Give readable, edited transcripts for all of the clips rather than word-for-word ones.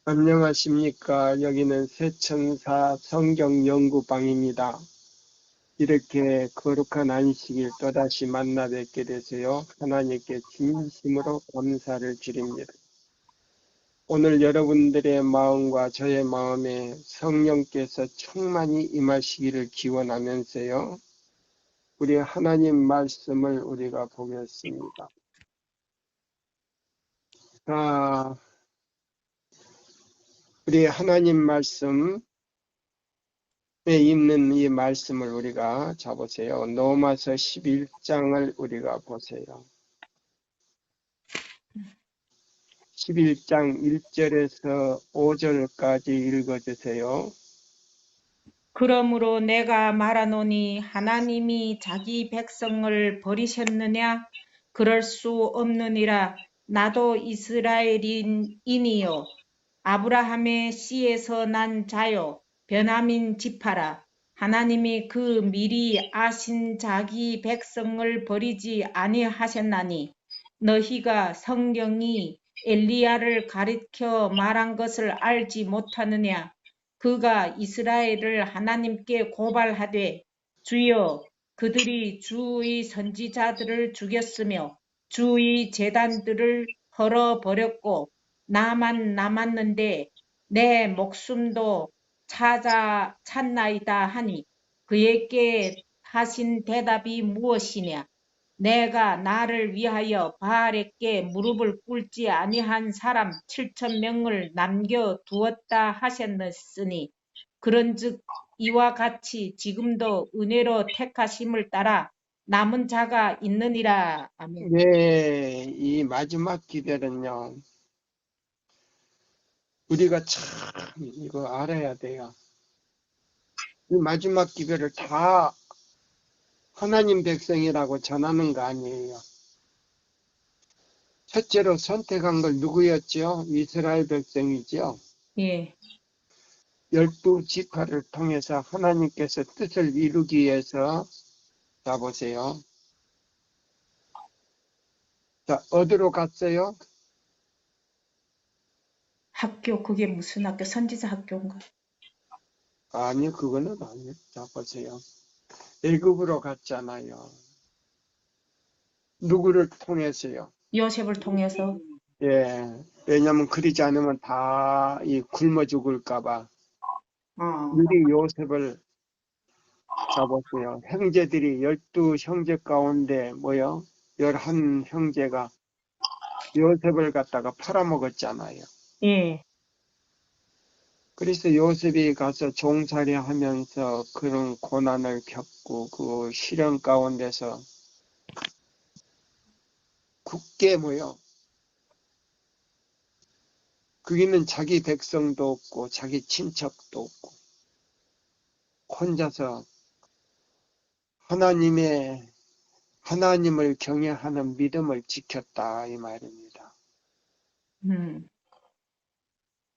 안녕하십니까. 여기는 새천사 성경연구방입니다. 이렇게 거룩한 안식일 또다시 만나 뵙게 되세요. 하나님께 진심으로 감사를 드립니다. 오늘 여러분들의 마음과 저의 마음에 성령께서 충만히 임하시기를 기원하면서요. 우리 하나님 말씀을 우리가 보겠습니다. 자, 우리 하나님 말씀 있는 이 말씀을 우리가 잡으세요. 로마서 11장을 우리가 보세요. 11장 1절에서 5절까지 읽어주세요. 그러므로 내가 말하노니 하나님이 자기 백성을 버리셨느냐? 그럴 수 없느니라. 나도 이스라엘인이요 아브라함의 씨에서 난 자요 베냐민 지파라. 하나님이 그 미리 아신 자기 백성을 버리지 아니하셨나니 너희가 성경이 엘리야를 가리켜 말한 것을 알지 못하느냐? 그가 이스라엘을 하나님께 고발하되 주여 그들이 주의 선지자들을 죽였으며 주의 제단들을 헐어버렸고 나만 남았는데 내 목숨도 찾나이다 하니 그에게 하신 대답이 무엇이냐? 내가 나를 위하여 바알에게 무릎을 꿇지 아니한 사람 7,000명을 남겨두었다 하셨으니 그런즉 이와 같이 지금도 은혜로 택하심을 따라 남은 자가 있느니라. 아멘. 네, 이 마지막 기별은요. 우리가 참 이거 알아야 돼요. 이 마지막 기별을 다 하나님 백성이라고 전하는 거 아니에요. 첫째로 선택한 걸 누구였죠? 이스라엘 백성이죠. 예. 12지파를 통해서 하나님께서 뜻을 이루기 위해서 자 보세요. 자, 어디로 갔어요? 학교 그게 무슨 학교? 선지자 학교인가? 아니, 그거는 아니에요. 자, 보세요. 애굽으로 갔잖아요. 누구를 통해서요? 요셉을 통해서. 예. 왜냐면 그러지 않으면 다 굶어 죽을까봐. 미리 요셉을 잡았어요. 형제들이 12형제 가운데 뭐요? 11형제가 요셉을 갖다가 팔아먹었잖아요. 예. 그래서 요셉이 가서 종살이 하면서 그런 고난을 겪고 그 시련 가운데서 굳게 뭐요? 거기는 자기 백성도 없고 자기 친척도 없고 혼자서 하나님을 경외하는 믿음을 지켰다 이 말입니다.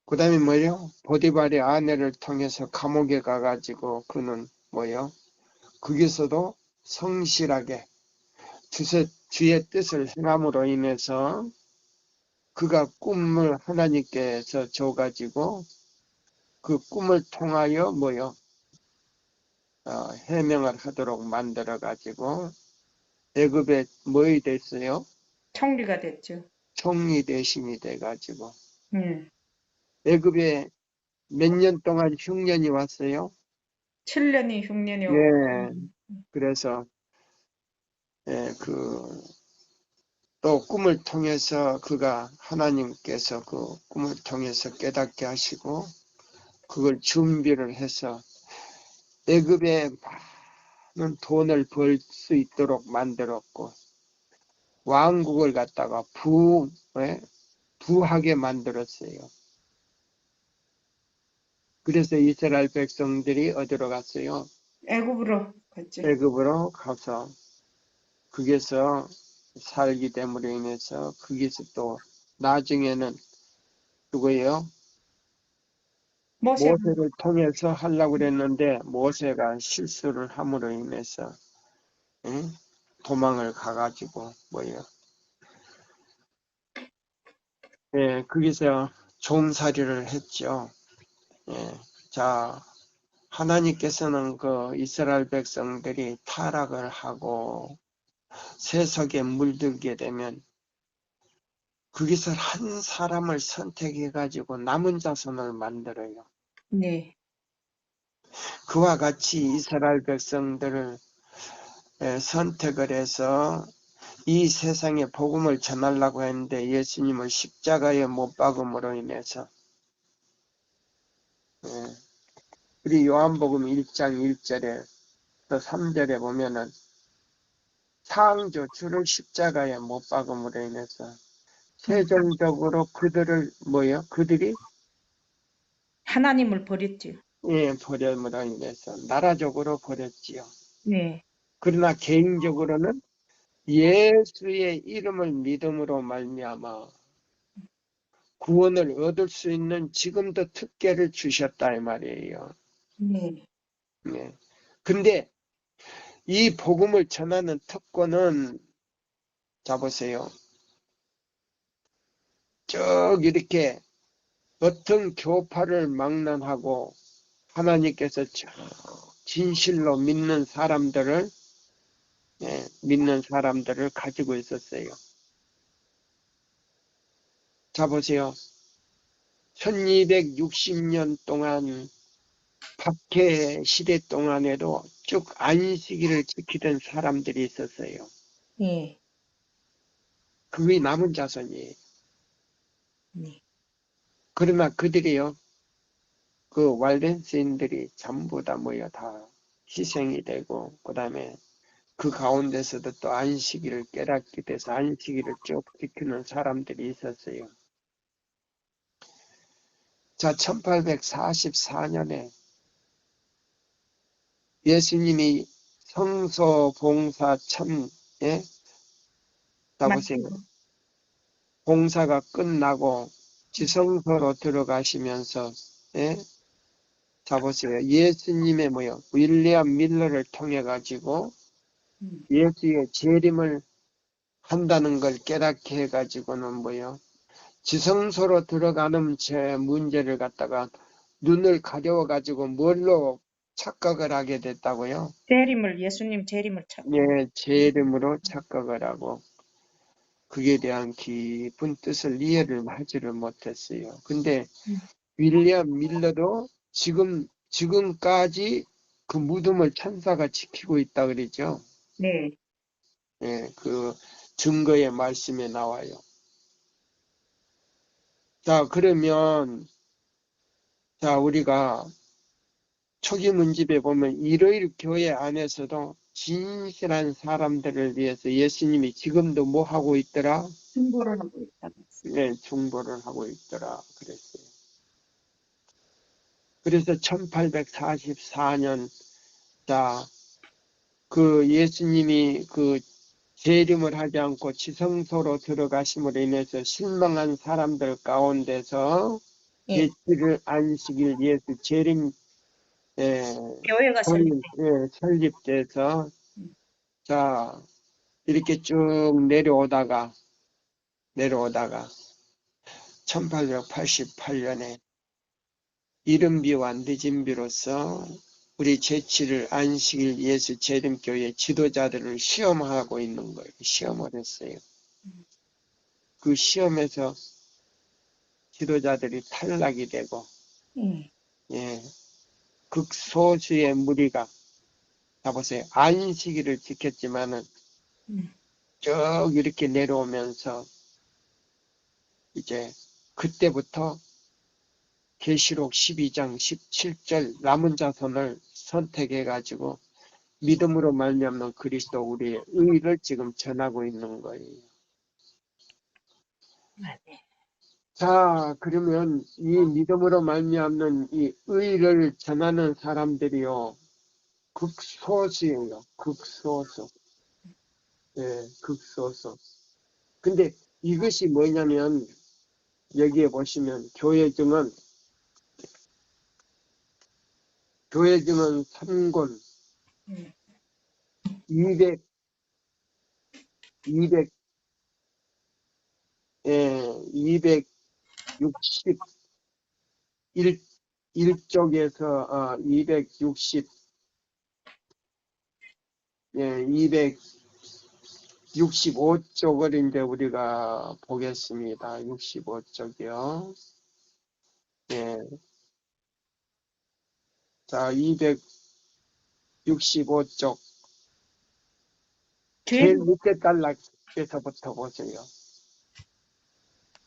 그 다음에 뭐요? 보디발의 아내를 통해서 감옥에 가가지고 그는 뭐요? 거기서도 성실하게 주의 뜻을 행함으로 인해서 그가 꿈을 하나님께서 줘가지고 그 꿈을 통하여 뭐요? 해명을 하도록 만들어가지고 애굽에 뭐이 됐어요? 총리가 됐죠. 총리 대신이 돼가지고 애굽에 몇 년 동안 흉년이 왔어요? 7년이 흉년이 예, 오고. 그래서 또 꿈을 통해서 그가 하나님께서 그 꿈을 통해서 깨닫게 하시고 그걸 준비를 해서 애굽에 많은 돈을 벌 수 있도록 만들었고 왕국을 갖다가 부하게 만들었어요. 그래서 이스라엘 백성들이 어디로 갔어요? 애굽으로 갔죠. 애굽으로 가서 거기서 살기 됨으로 인해서 거기서 또 나중에는 누구예요? 모세를 통해서 하려고 그랬는데 모세가 실수를 함으로 인해서 도망을 가가지고 뭐예요? 예, 거기서 종살이를 했죠. 예. 자, 하나님께서는 그 이스라엘 백성들이 타락을 하고 세속에 물들게 되면 거기서 한 사람을 선택해 가지고 남은 자손을 만들어요. 네. 그와 같이 이스라엘 백성들을 선택을 해서 이 세상에 복음을 전하려고 했는데 예수님을 십자가에 못 박음으로 인해서 우리 요한복음 1장 1절에 또 3절에 보면은 창조 주를 십자가에 못 박음으로 인해서 최종적으로 그들을 그들이 하나님을 버렸죠. 버림으로 인해서 나라적으로 버렸지요. 네. 그러나 개인적으로는 예수의 이름을 믿음으로 말미암아 구원을 얻을 수 있는 지금도 특권을 주셨다 이 말이에요. 네. 네. 근데 이 복음을 전하는 특권은 자 보세요. 쭉 이렇게 어떤 교파를 막론하고 하나님께서 진실로 믿는 사람들을 가지고 있었어요. 자 보세요. 1260년 동안 박해 시대 동안에도 쭉 안식일을 지키던 사람들이 있었어요. 네. 그게 남은 자손이에요. 네. 그러나 그들이요, 그 왈덴스인들이 전부 다 다 희생이 되고, 그 다음에 그 가운데서도 또 안식일을 깨닫게 돼서 안식일을 쭉 지키는 사람들이 있었어요. 자, 1844년에 예수님이 성소 봉사 참에 보세요. 봉사가 끝나고 지성소로 들어가시면서 자 보세요. 예수님의 윌리엄 밀러를 통해 가지고 예수의 재림을 한다는 걸 깨닫게 해가지고는 지성소로 들어가는 제 문제를 갖다가 눈을 가려워가지고 뭘로 착각을 하게 됐다고요? 예수님 재림을 찾고. 예, 재림으로 착각을 하고 그에 대한 깊은 뜻을 이해를 하지를 못했어요. 근데 윌리엄 밀러도 지금까지 그 무덤을 천사가 지키고 있다 그러죠. 네. 예, 그 증거의 말씀에 나와요. 자, 그러면 자, 우리가 초기 문집에 보면 일요일 교회 안에서도 진실한 사람들을 위해서 예수님이 지금도 뭐 하고 있더라? 중보를 하고 있다. 네, 중보를 하고 있더라 그랬어요. 그래서 1844년 자, 그 예수님이 그 재림을 하지 않고 지성소로 들어가심으로 인해서 실망한 사람들 가운데서 예. 제7일 안식일 예수 재림 교회가 설립돼서 자 이렇게 쭉 내려오다가 1888년에 이른비와 늦은비로서 우리 제7일 안식일 예수 재림교회 지도자들을 시험하고 있는 거예요. 시험을 했어요. 그 시험에서 지도자들이 탈락이 되고 예, 극소수의 무리가 자 보세요. 안식일을 지켰지만은 쭉 이렇게 내려오면서 이제 그때부터 계시록 12장 17절 남은 자손을 선택해 가지고 믿음으로 말미암는 그리스도 우리의 의를 지금 전하고 있는 거예요. 자, 그러면 이 믿음으로 말미암는 이 의를 전하는 사람들이요. 극소수예요. 극소수. 예, 극소수. 근데 이것이 뭐냐면 여기에 보시면 교회증은 3권 200 200 200 261쪽에서 265쪽을 이제 우리가 보겠습니다. 65쪽이요. 예. 자, 265쪽. 제일 밑에 단락에서부터 보세요.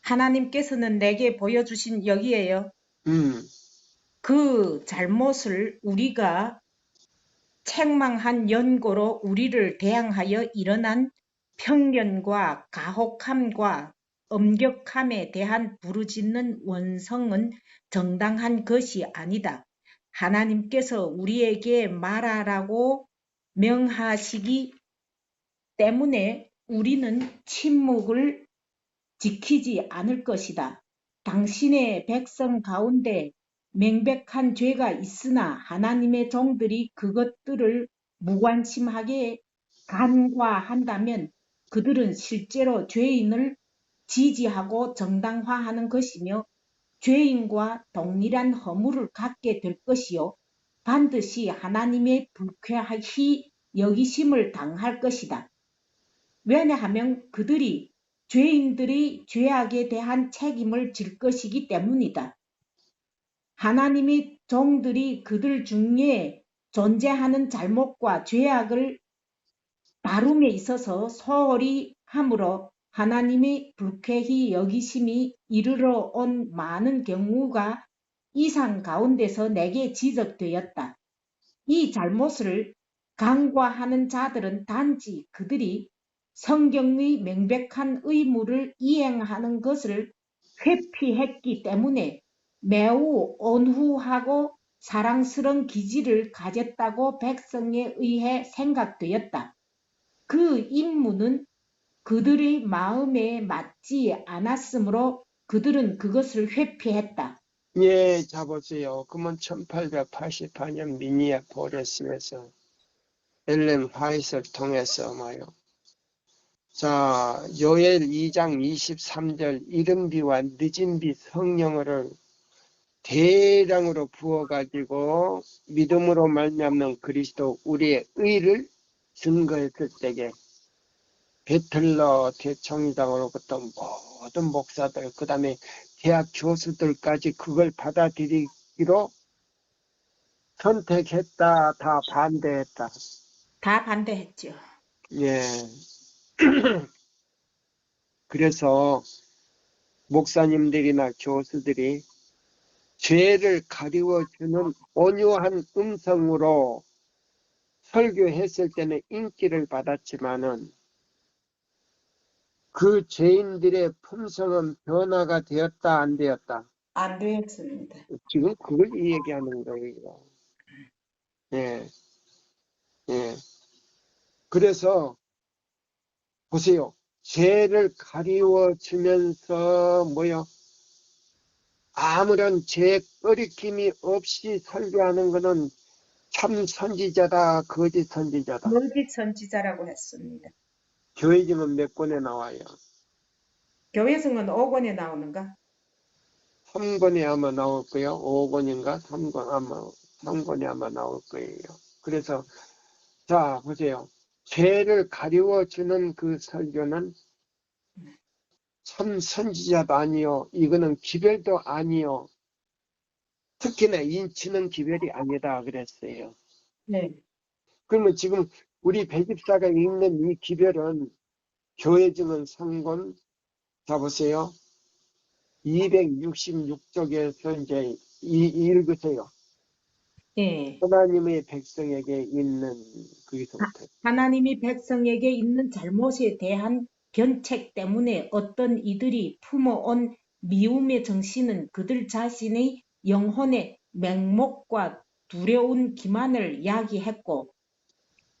하나님께서는 내게 보여주신 여기에요. 그 잘못을 우리가 책망한 연고로 우리를 대항하여 일어난 편견과 가혹함과 엄격함에 대한 부르짖는 원성은 정당한 것이 아니다. 하나님께서 우리에게 말하라고 명하시기 때문에 우리는 침묵을 지키지 않을 것이다. 당신의 백성 가운데 명백한 죄가 있으나 하나님의 종들이 그것들을 무관심하게 간과한다면 그들은 실제로 죄인을 지지하고 정당화하는 것이며 죄인과 동일한 허물을 갖게 될 것이요 반드시 하나님의 불쾌히 여기심을 당할 것이다. 왜냐하면 그들이 죄인들의 죄악에 대한 책임을 질 것이기 때문이다. 하나님의 종들이 그들 중에 존재하는 잘못과 죄악을 다룸에 있어서 소홀히 함으로 하나님의 불쾌히 여기심이 이르러 온 많은 경우가 이상 가운데서 내게 지적되었다. 이 잘못을 간과하는 자들은 단지 그들이 성경의 명백한 의무를 이행하는 것을 회피했기 때문에 매우 온후하고 사랑스러운 기질을 가졌다고 백성에 의해 생각되었다. 그 임무는 그들의 마음에 맞지 않았으므로 그들은 그것을 회피했다. 예, 자 보세요. 그러면 1884년 미니애폴리스에서 엘렌 화이트를 통해서 뭐요? 자, 요엘 2장 23절 이른 비와 늦은 비 성령을 대량으로 부어가지고 믿음으로 말미암는 그리스도 우리의 의를 증거했을 때에 베틀러 대총회장으로부터 모든 목사들 그 다음에 대학 교수들까지 그걸 받아들이기로 선택했다, 다 반대했다. 다 반대했죠. 예. 그래서 목사님들이나 교수들이 죄를 가리워주는 온유한 음성으로 설교했을 때는 인기를 받았지만은 그 죄인들의 품성은 변화가 되었다, 안 되었다? 안 되었습니다. 지금 그걸 얘기하는 거예요. 예. 예. 그래서 보세요. 죄를 가리워주면서 뭐요? 아무런 죄 꺼리낌이 없이 설교하는 것은 참 선지자다, 거짓 선지자다. 거짓 선지자라고 했습니다. 교회지문 몇 권에 나와요? 교회성은 5권에 나오는가? 3권에 아마 나올 거예요. 5권인가? 3권에 아마 나올 거예요. 그래서 자 보세요. 죄를 가리워주는 그 설교는 참 선지자도 아니요. 이거는 기별도 아니요. 특히나 인치는 기별이 아니다 그랬어요. 네. 그러면 지금 우리 배집사가 읽는 이 기별은 교회증은 3권 자 보세요. 266쪽에서 이제 읽으세요. 예. 하나님의 백성에게 있는 거기서부터. 하나님이 백성에게 있는 잘못에 대한 견책 때문에 어떤 이들이 품어온 미움의 정신은 그들 자신의 영혼의 맹목과 두려운 기만을 야기했고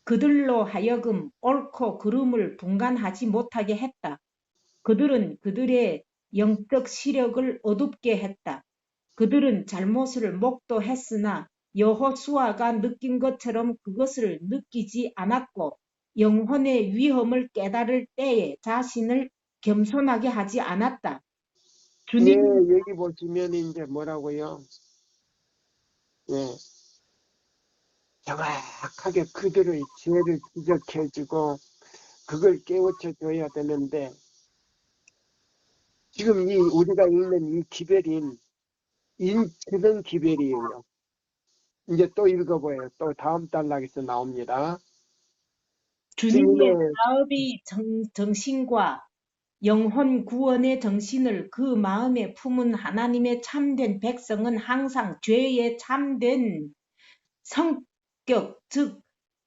그들로 하여금 옳고 그름을 분간하지 못하게 했다. 그들은 그들의 영적 시력을 어둡게 했다. 그들은 잘못을 목도했으나 여호수아가 느낀 것처럼 그것을 느끼지 않았고 영혼의 위험을 깨달을 때에 자신을 겸손하게 하지 않았다. 예, 주님, 여기 보시면 이제 뭐라고요? 예, 정확하게 그들의 죄를 지적해주고 그걸 깨우쳐줘야 되는데 지금 이 우리가 읽는 이 기별인 인치는 기별이에요. 이제 또 읽어봐요. 또 다음 단락에서 나옵니다. 주님의 주님의 사업의 정신과 영혼 구원의 정신을 그 마음에 품은 하나님의 참된 백성은 항상 죄의 참된 성격, 즉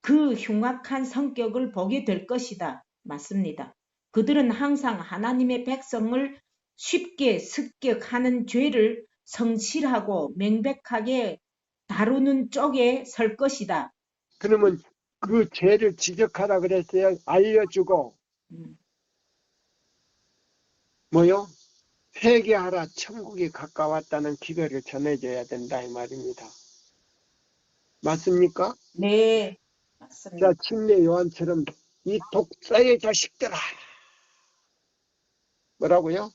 그 흉악한 성격을 보게 될 것이다. 맞습니다. 그들은 항상 하나님의 백성을 쉽게 습격하는 죄를 성실하고 명백하게 다루는 쪽에 설 것이다. 그러면 그 죄를 지적하라 그랬어요. 알려주고 음, 뭐요? 회개하라 천국이 가까웠다는 기별을 전해줘야 된다 이 말입니다. 맞습니까? 네, 자, 맞습니다. 침례 요한처럼 이 독사의 자식들아 뭐라고요?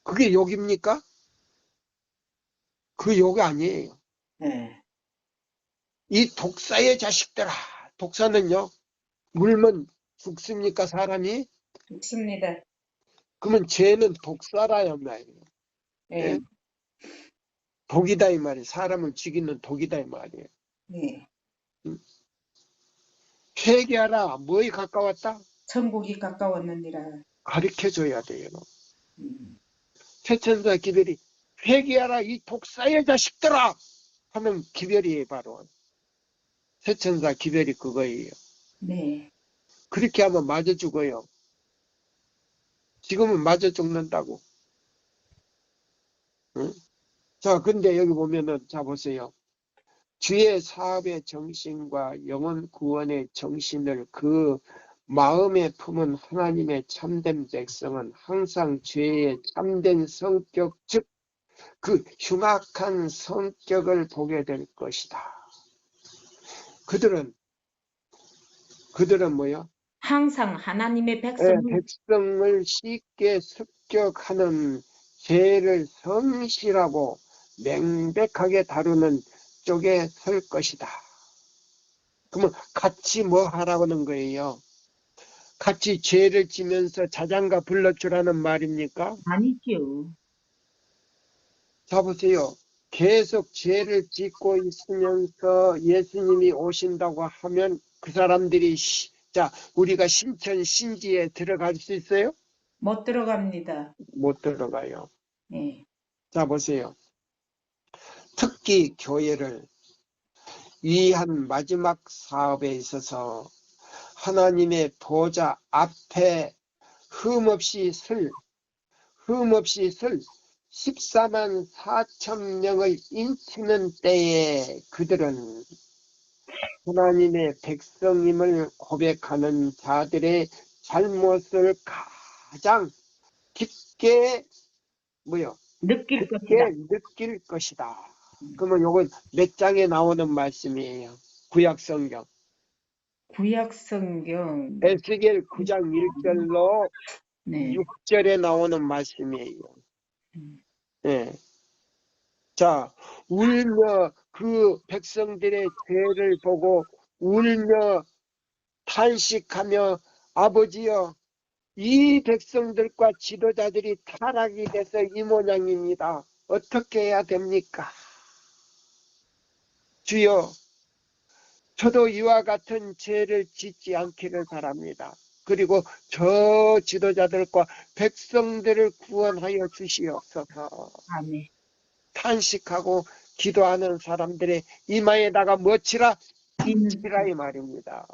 그게 욕입니까? 그 욕이 아니에요. 네, 이 독사의 자식들아. 독사는요, 물면 죽습니까, 사람이? 좋습니다. 그러면 죄는 독사라야 말이에요. 네, 예? 독이다 이 말이에요. 사람을 죽이는 독이다 이 말이에요. 네. 음? 회개하라. 뭐에 가까웠다? 천국이 가까웠느니라. 가르쳐줘야 돼요. 음, 태천사 기별이 회개하라 이 독사의 자식들아 하는 기별이에요 바로. 태천사 기별이 그거예요. 네, 그렇게 하면 맞아 죽어요. 지금은 맞아 죽는다고. 응? 자, 근데 여기 보면은 자 보세요. 주의 사업의 정신과 영혼 구원의 정신을 그 마음에 품은 하나님의 참된 백성은 항상 죄의 참된 성격, 즉 그 흉악한 성격을 보게 될 것이다. 그들은 뭐요? 항상 하나님의 백성은 백성을 쉽게 습격하는 죄를 성실하고 명백하게 다루는 쪽에 설 것이다. 그러면 같이 뭐 하라는 거예요? 같이 죄를 지면서 자장가 불러주라는 말입니까? 아니죠. 자 보세요. 계속 죄를 짓고 있으면서 예수님이 오신다고 하면 그 사람들이 자 우리가 신천 신지에 들어갈 수 있어요? 못 들어갑니다. 못 들어가요. 네, 자 보세요. 특히 교회를 위한 마지막 사업에 있어서 하나님의 보좌 앞에 흠없이 설 14만 4천 명을 인치는 때에 그들은 하나님의 백성임을 고백하는 자들의 잘못을 가장 깊게 뭐요? 느낄 것이다. 깊게 느낄 것이다. 그러면 요건 몇 장에 나오는 말씀이에요. 구약 성경. 구약 성경, 에스겔 9장 1절로 네, 6절에 나오는 말씀이에요. 음, 예. 자, 울며 그 백성들의 죄를 보고 울며 탄식하며 아버지여 이 백성들과 지도자들이 타락이 돼서 이 모양입니다. 어떻게 해야 됩니까? 주여 저도 이와 같은 죄를 짓지 않기를 바랍니다. 그리고 저 지도자들과 백성들을 구원하여 주시옵소서. 아멘. 탄식하고 기도하는 사람들의 이마에다가 뭐치라? 인, 피치라 이 말입니다.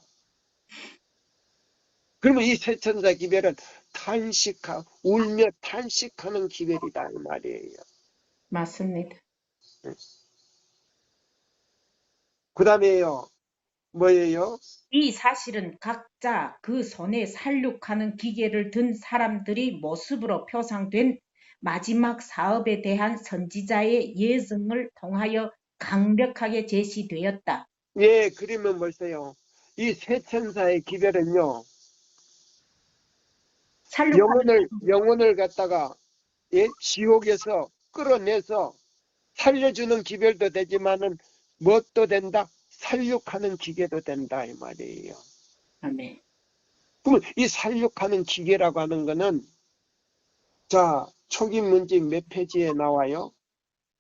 그러면 이 세천사 기별은 울며 탄식하는 기별이다 이 말이에요. 맞습니다. 그 다음에요. 뭐예요? 이 사실은 각자 그 손에 살육하는 기계를 든 사람들이 모습으로 표상된 마지막 사업에 대한 선지자의 예증을 통하여 강력하게 제시되었다. 예, 그림은 뭘까요? 이 세천사의 기별은요. 살육하는 영혼을 갖다가 예? 지옥에서 끌어내서 살려주는 기별도 되지만은 무엇도 된다? 살육하는 기계도 된다 이 말이에요. 아멘. 그러면 이 살육하는 기계라고 하는 거는 자 초기 문제 몇 페이지에 나와요?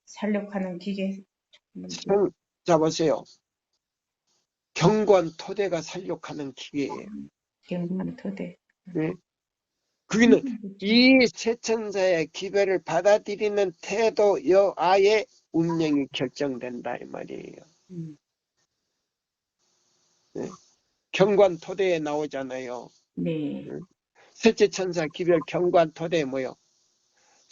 살육하는 기계. 자 보세요. 경관 토대가 살육하는 기계예요. 경관 토대. 네? 그기는 이 세천사의 기별을 받아들이는 태도 여하의 운명이 결정된다 이 말이에요. 네? 경관 토대에 나오잖아요. 네. 셋째 천사 기별 경관 토대에 뭐요?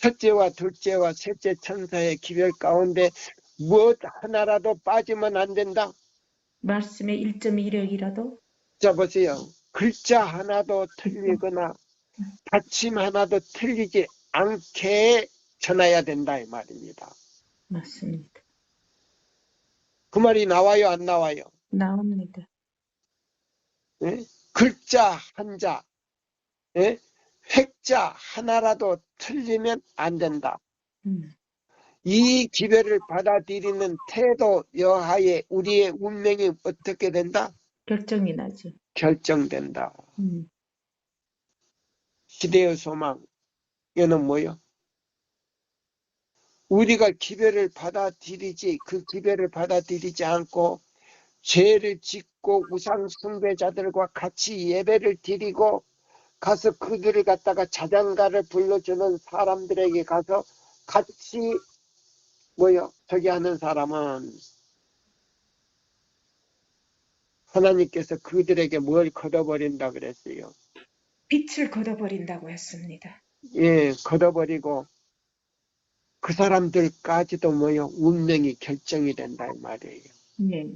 첫째와 둘째와 셋째 천사의 기별 가운데 무엇 하나라도 빠지면 안 된다. 말씀의 1.1역이라도 자 보세요. 글자 하나도 틀리거나 받침 하나도 틀리지 않게 전해야 된다 이 말입니다. 맞습니다. 그 말이 나와요 안 나와요? 나옵니다. 예? 글자 한자 예? 획자 하나라도 틀리면 안 된다. 이 기별을 받아들이는 태도 여하에 우리의 운명이 어떻게 된다? 결정이 나죠. 결정된다. 시대의 소망 이거는 뭐요? 우리가 기별을 받아들이지 그 기별을 받아들이지 않고 죄를 짓고 우상 숭배자들과 같이 예배를 드리고 가서 그들을 갖다가 자장가를 불러주는 사람들에게 가서 같이 뭐요? 저기 하는 사람은 하나님께서 그들에게 뭘 걷어버린다 그랬어요. 빛을 걷어버린다고 했습니다. 예, 걷어버리고 그 사람들까지도 뭐요? 운명이 결정이 된다 이 말이에요. 네.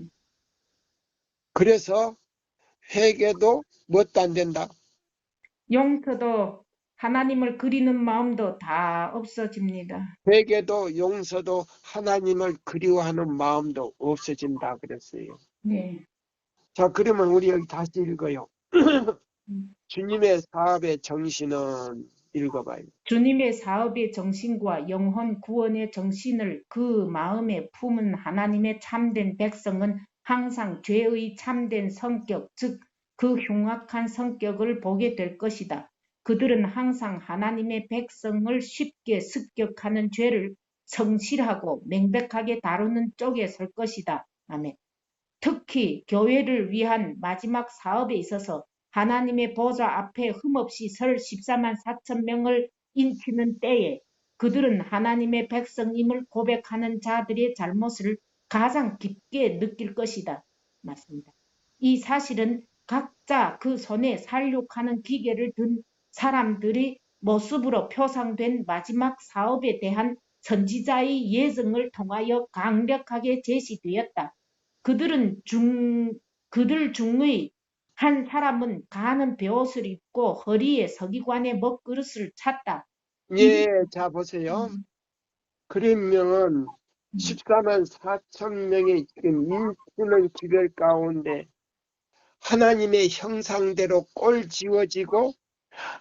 그래서 회개도 뭣도 안 된다. 용서도 하나님을 그리는 마음도 다 없어집니다. 회개도 용서도 하나님을 그리워하는 마음도 없어진다 그랬어요. 네. 자, 그러면 우리 여기 다시 읽어요. 주님의 사업의 정신은 읽어봐요. 주님의 사업의 정신과 영혼 구원의 정신을 그 마음에 품은 하나님의 참된 백성은 항상 죄의 참된 성격, 즉 그 흉악한 성격을 보게 될 것이다. 그들은 항상 하나님의 백성을 쉽게 습격하는 죄를 성실하고 명백하게 다루는 쪽에 설 것이다. 아멘. 특히 교회를 위한 마지막 사업에 있어서 하나님의 보좌 앞에 흠없이 설 14만 4천 명을 인치는 때에 그들은 하나님의 백성임을 고백하는 자들의 잘못을 가장 깊게 느낄 것이다. 맞습니다. 이 사실은 각자 그 손에 살육하는 기계를 든 사람들의 모습으로 표상된 마지막 사업에 대한 선지자의 예증을 통하여 강력하게 제시되었다. 그들 중의 한 사람은 가는 베옷을 입고 허리에 서기관의 먹그릇을 찼다. 예, 자 보세요. 그러면 14만 4천 명의 지금 인치는 기별 가운데 하나님의 형상대로 꼴 지워지고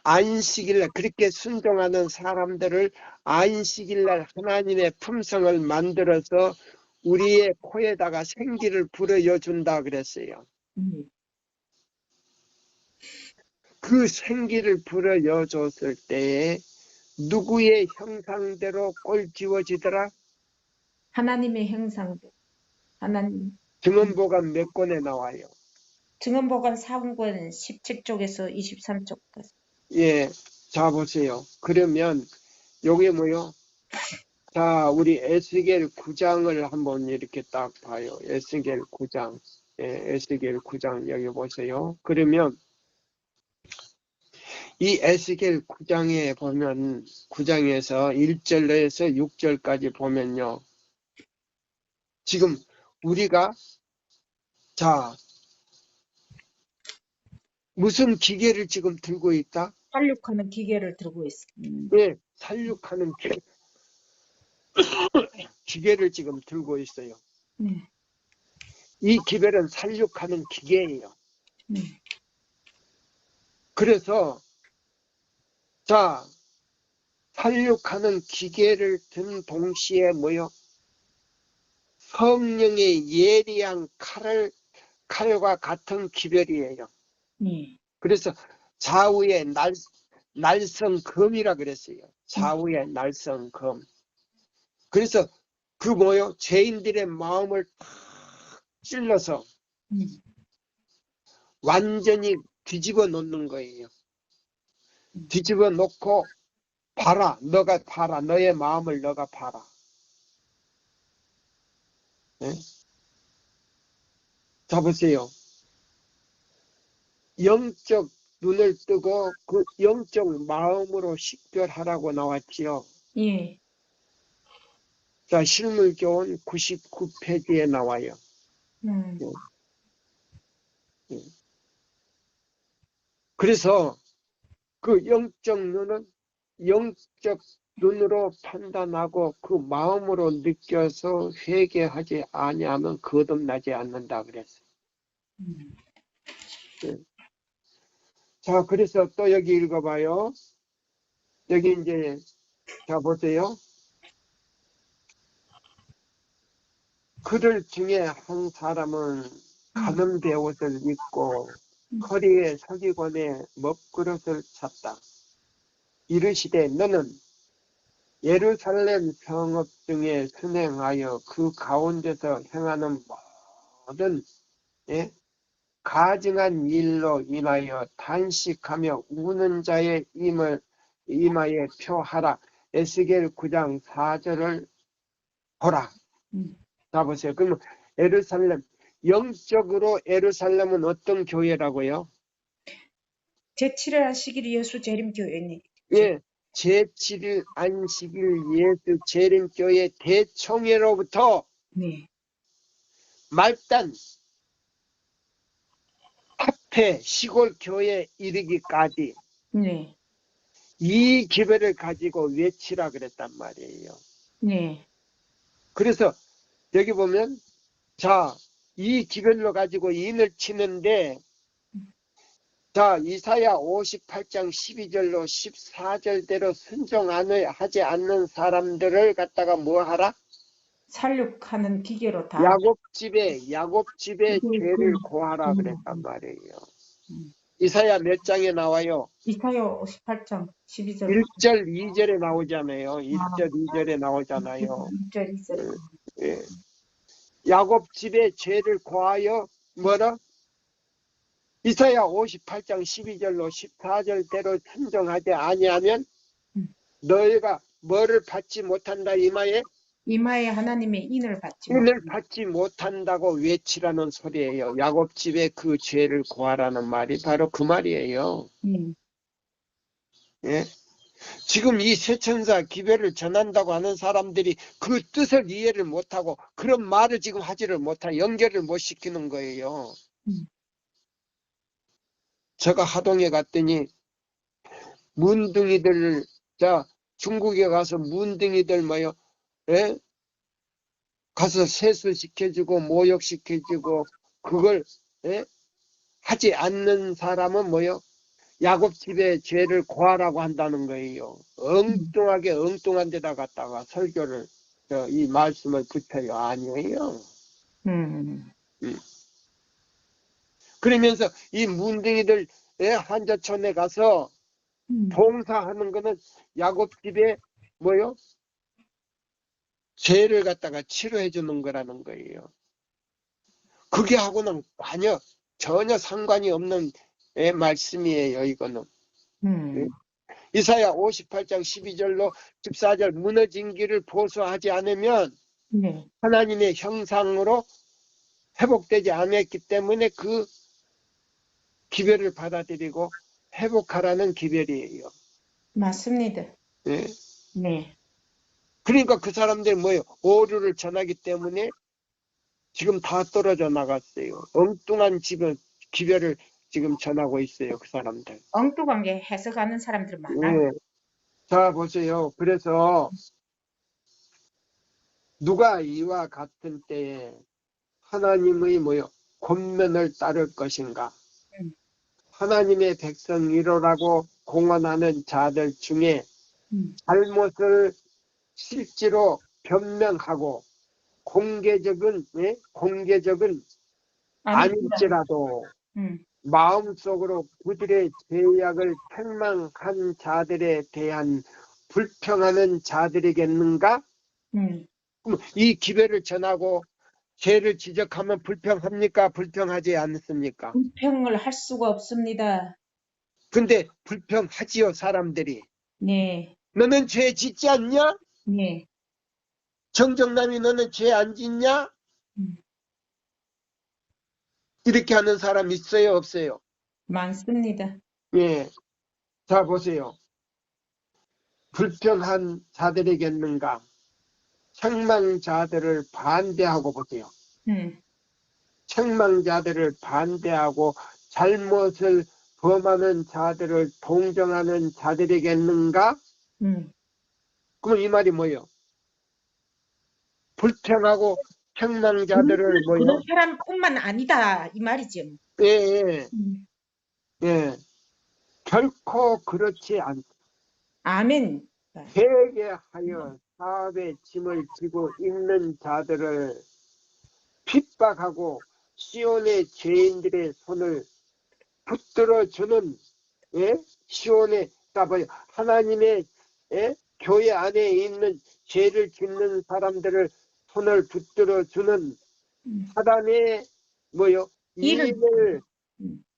안식일날 그렇게 순종하는 사람들을 안식일날 하나님의 품성을 만들어서 우리의 코에다가 생기를 불어여 준다 그랬어요. 그 생기를 불어여 줬을 때에 누구의 형상대로 꼴 지워지더라? 하나님의 형상대로. 하나님. 증언보감 몇 권에 나와요? 증언보감 4권 17쪽에서 23쪽까지. 예, 자 보세요. 그러면 요게 뭐요? 자, 우리 에스겔 9장을 한번 이렇게 딱 봐요. 에스겔 9장. 예, 에스겔 9장 여기 보세요. 그러면 이 에스겔 9장에 보면 9장에서 1절에서 6절까지 보면요. 지금 우리가 자 무슨 기계를 지금 들고 있다? 살육하는 기계를 들고 있습니다. 예, 살육하는 기계를 지금 들고 있어요. 이 기별은 살육하는 기계예요. 그래서 자, 살육하는 기계를 든 동시에 뭐요? 성령의 예리한 칼과 같은 기별이에요. 예. 그래서 좌우의 날성검이라 그랬어요. 좌우의 날성검. 그래서 그 뭐요? 죄인들의 마음을 탁 찔러서 완전히 뒤집어 놓는 거예요. 뒤집어 놓고 봐라. 너가 봐라. 너의 마음을 너가 봐라. 네? 자, 보세요. 영적 눈을 뜨고 그 영적 마음으로 식별하라고 나왔지요. 예. 자, 실물교훈 99페이지에 나와요. 그래서 그 영적 눈은 영적 눈으로 판단하고 그 마음으로 느껴서 회개하지 아니하면 거듭나지 않는다 그랬어요. 자, 그래서 또 여기 읽어봐요. 여기 이제 자 보세요. 그들 중에 한 사람은 가는 베옷을 입고 허리에 서기관에 먹그릇을 찼다. 이르시되 너는 예루살렘 성읍 중에 순행하여 그 가운데서 행하는 모든 가증한 일로 인하여 탄식하며 우는 자의 이마에 표하라. 에스겔 9장 4절을 보라. 자 보세요. 그러면 예루살렘, 영적으로 예루살렘은 어떤 교회라고요? 제7일 안식일 예수 재림교회니. 예, 제7일 안식일 예수 재림교회 대총회로부터 네. 말단 합회 시골 교회에 이르기까지 네. 이 기별을 가지고 외치라 그랬단 말이에요. 네. 그래서 여기 보면 자, 이 기별로 가지고 인을 치는데 자, 이사야 58장 12절로 14절대로 순종하지 않는 사람들을 갖다가 뭐 하라? 살육하는 기계로 다. 야곱집에 죄를 고하라 그랬단 말이에요. 이사야 몇 장에 나와요? 이사야 58장 12절. 1절, 2절에 나오잖아요. 1절, 2절에 나오잖아요. 1절, 2절. 예. 야곱집에 죄를 고하여 뭐라? 이사야 58장 12절로 14절대로 순종하지 아니하면 너희가 뭐를 받지 못한다 이마에 하나님의 인을 받지 인을 받지 못한다고 외치라는 소리예요. 야곱집에 그 죄를 고하라는 말이 바로 그 말이에요. 예? 지금 이 세천사 기별을 전한다고 하는 사람들이 그 뜻을 이해를 못하고 그런 말을 지금 하지를 못하고 연결을 못 시키는 거예요. 제가 하동에 갔더니 문둥이들, 자, 중국에 가서 문둥이들 뭐요? 예? 가서 세수시켜주고 모욕시켜주고 그걸 하지 않는 사람은 뭐요? 야곱집에 죄를 고하라고 한다는 거예요. 엉뚱한 데다 갖다가 설교를 이 말씀을 붙여요. 아니에요. 그러면서 이 문둥이들 한자촌에 가서 봉사하는 거는 야곱집에 뭐요? 죄를 갖다가 치료해 주는 거라는 거예요. 그게 하고는 전혀 상관이 없는 말씀이에요. 이거는. 이사야 58장 12절로 14절 무너진 길을 보수하지 않으면 하나님의 형상으로 회복되지 않았기 때문에 그 기별을 받아들이고 회복하라는 기별이에요. 맞습니다. 예? 네. 그러니까 그 사람들이 뭐예요? 오류를 전하기 때문에 지금 다 떨어져 나갔어요. 엉뚱한 기별을 지금 전하고 있어요. 그 사람들. 엉뚱하게 해석하는 사람들 많아요. 예. 자 보세요. 그래서 누가 이와 같은 때에 하나님의 뭐요? 권면을 따를 것인가? 하나님의 백성 이로라고 공언하는 자들 중에 잘못을 실제로 변명하고 공개적은 아닙니다. 아닐지라도 마음속으로 그들의 죄악을 책망한 자들에 대한 불평하는 자들이겠는가? 그럼 이 기별을 전하고 죄를 지적하면 불평합니까? 불평하지 않습니까? 불평을 할 수가 없습니다. 근데 불평하지요, 사람들이. 네, 너는 죄 짓지 않냐? 네, 정정남이 너는 죄 안 짓냐? 이렇게 하는 사람 있어요, 없어요? 많습니다. 예. 자, 보세요. 불평한 자들이겠는가? 책망자들을 반대하고 보세요. 책망자들을 반대하고 잘못을 범하는 자들을 동정하는 자들이겠는가? 그럼 이 말이 뭐예요? 불평하고 책망자들을 그런 뭐예요? 사람뿐만 아니다 이 말이죠. 예, 예, 예. 결코 그렇지 않다. 아멘. 회개하여 사업의 짐을 지고 있는 자들을 핍박하고 시온의 죄인들의 손을 붙들어주는, 예? 시온의, 하나님의, 예? 교회 안에 있는 죄를 짓는 사람들을 손을 붙들어주는 사단의 뭐요? 일을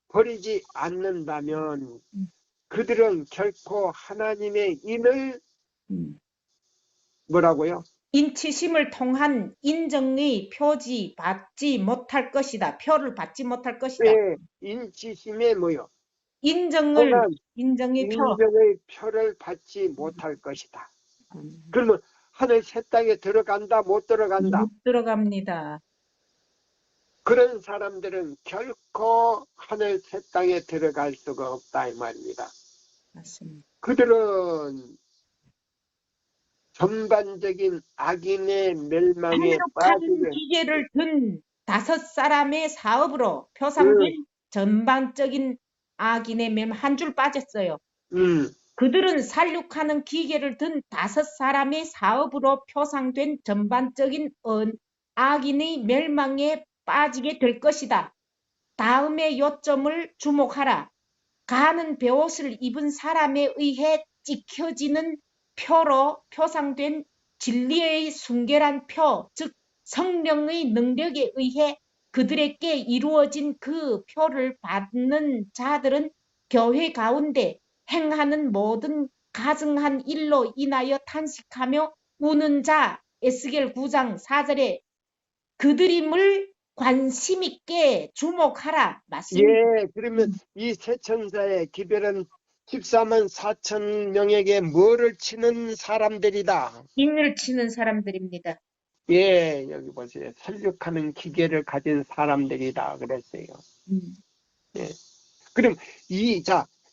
버리지 않는다면 그들은 결코 하나님의 인을 뭐라고요? 인치심을 통한 인정의 표지 받지 못할 것이다. 표를 받지 못할 것이다. 예, 인치심의 뭐요? 인정의 표. 인정의 표를 받지 못할 것이다. 그러면 하늘 새 땅에 들어간다, 못 들어간다? 못 들어갑니다. 그런 사람들은 결코 하늘 새 땅에 들어갈 수가 없다 이 말입니다. 맞습니다. 그들은 전반적인 악인의 멸망에 탈옥하는 빠지게 기계를 든 5사람의 사업으로 표상된 전반적인 악인의 멸망 한 줄 빠졌어요. 그들은 살육하는 기계를 든 5사람의 사업으로 표상된 전반적인 악인의 멸망에 빠지게 될 것이다. 다음의 요점을 주목하라. 가는 베옷을 입은 사람에 의해 찍혀지는 표로 표상된 진리의 순결한 표, 즉 성령의 능력에 의해 그들에게 이루어진 그 표를 받는 자들은 교회 가운데 행하는 모든 가증한 일로 인하여 탄식하며 우는 자, 에스겔 9장 4절에 그들임을 관심 있게 주목하라. 맞습니다. 예, 그러면 이 세 천사의 기별은 14만 4천 명에게 뭐를 치는 사람들이다. 인을 치는 사람들입니다. 예, 여기 보세요. 살육하는 기계를 가진 사람들이다 그랬어요. 예. 그럼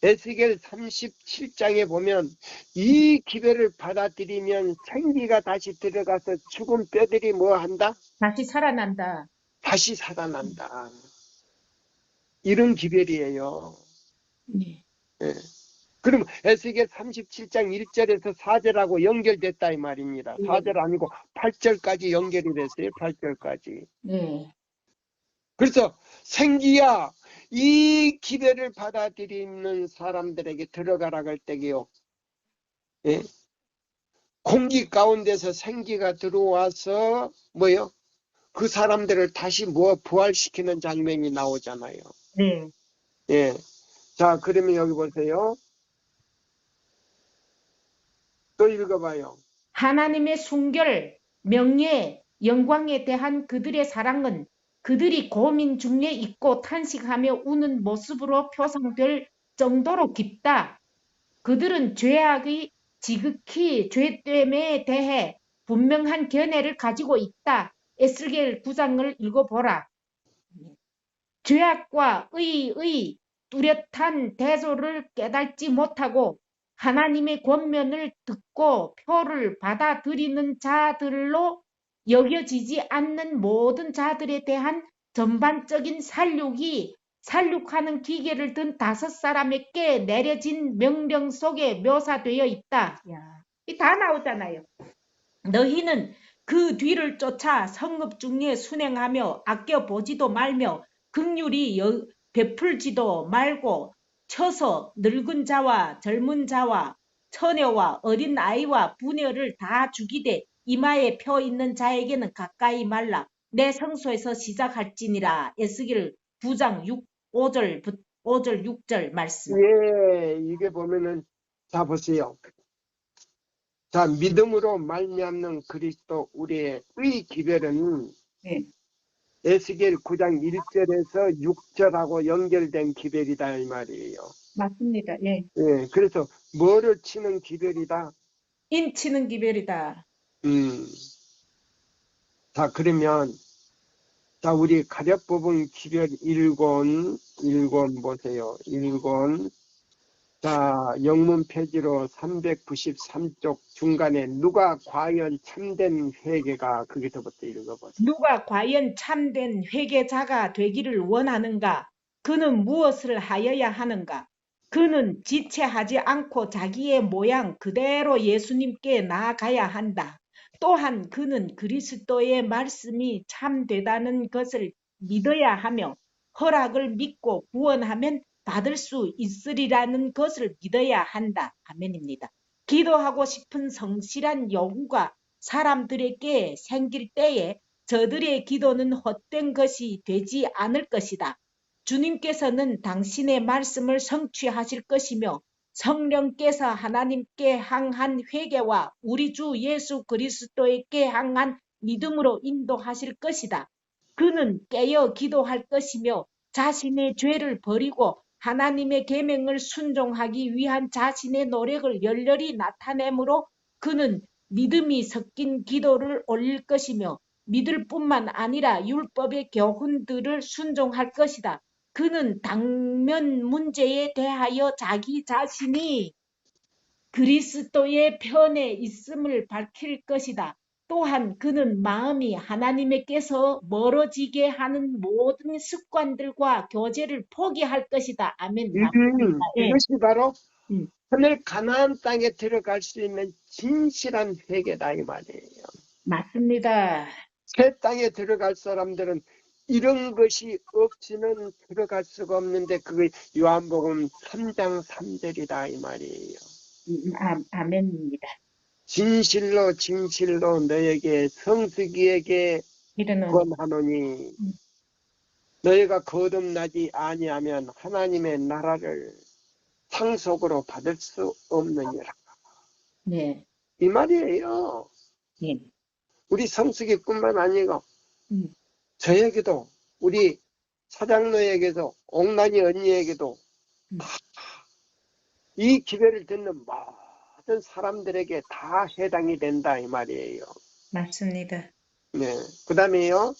에스겔 37장에 보면 이 기별을 받아들이면 생기가 다시 들어가서 죽은 뼈들이 뭐 한다? 다시 살아난다. 다시 살아난다. 이런 기별이에요. 네. 예. 그럼 에스겔 37장 1절에서 4절하고 연결됐다 이 말입니다. 4절 아니고 8절까지 연결이 됐어요. 8절까지. 네. 그래서 생기야 이 기별을 받아들이는 사람들에게 들어가라 할 때게요. 예? 공기 가운데서 생기가 들어와서 뭐요? 그 사람들을 다시 부활시키는 장면이 나오잖아요. 네. 예. 자, 그러면 여기 보세요. 또 읽어봐요. 하나님의 순결, 명예, 영광에 대한 그들의 사랑은 그들이 고민 중에 있고 탄식하며 우는 모습으로 표상될 정도로 깊다. 그들은 죄악의 지극히 죄됨에 대해 분명한 견해를 가지고 있다. 에스겔 9장을 읽어보라. 죄악과 의의 뚜렷한 대조를 깨닫지 못하고 하나님의 권면을 듣고 표를 받아들이는 자들로 여겨지지 않는 모든 자들에 대한 전반적인 살육이 살육하는 기계를 든 5사람에게 내려진 명령 속에 묘사되어 있다. 야, 이 다 나오잖아요. 너희는 그 뒤를 쫓아 성읍 중에 순행하며 아껴보지도 말며 긍휼히 베풀지도 말고 쳐서 늙은 자와 젊은 자와 처녀와 어린 아이와 부녀를 다 죽이되 이마에 펴 있는 자에게는 가까이 말라. 내 성소에서 시작할지니라. 에스겔 9장 5절 6절 말씀. 예, 이게 보면은, 자, 보세요. 자, 믿음으로 말미암는 그리스도 우리의 의 기별은 네, 에스겔 9장 1절에서 6절하고 연결된 기별이다 이 말이에요. 맞습니다. 예. 예, 그래서 뭐를 치는 기별이다? 인치는 기별이다. 자, 그러면 자, 우리 가력 부분 기별 1권 보세요. 1권. 자, 영문 페이지로 393쪽 중간에 누가 과연 참된 회개가 거기서부터 읽어보세요. 누가 과연 참된 회개자가 되기를 원하는가? 그는 무엇을 하여야 하는가? 그는 지체하지 않고 자기의 모양 그대로 예수님께 나아가야 한다. 또한 그는 그리스도의 말씀이 참되다는 것을 믿어야 하며 허락을 믿고 구원하면 받을 수 있으리라는 것을 믿어야 한다. 아멘입니다. 기도하고 싶은 성실한 요구가 사람들에게 생길 때에 저들의 기도는 헛된 것이 되지 않을 것이다. 주님께서는 당신의 말씀을 성취하실 것이며 성령께서 하나님께 향한 회개와 우리 주 예수 그리스도에게 향한 믿음으로 인도하실 것이다. 그는 깨어 기도할 것이며 자신의 죄를 버리고 하나님의 계명을 순종하기 위한 자신의 노력을 열렬히 나타내므로 그는 믿음이 섞인 기도를 올릴 것이며 믿을 뿐만 아니라 율법의 교훈들을 순종할 것이다. 그는 당면 문제에 대하여 자기 자신이 그리스도의 편에 있음을 밝힐 것이다. 또한 그는 마음이 하나님께서 멀어지게 하는 모든 습관들과 교제를 포기할 것이다. 아멘. 맞습니다. 예. 이것이 바로 음, 하늘 가나안 땅에 들어갈 수 있는 진실한 회개다 이 말이에요. 맞습니다. 새 땅에 들어갈 사람들은 이런 것이 없이는 들어갈 수가 없는데 그게 요한복음 3장 3절이다 이 말이에요. 아멘입니다. 진실로 진실로 너에게 성수기에게 이르는 권하노니 너희가 거듭나지 아니하면 하나님의 나라를 상속으로 받을 수 없느니라. 네. 이 말이에요. 예. 우리 성수기뿐만 아니고 음, 저에게도 우리 사장노에게도 옥란이 언니에게도 음. 이 기회를 듣는 모든 사람들에게 다 해당이 된다 이 말이에요. 맞습니다. 네. 그 다음에요.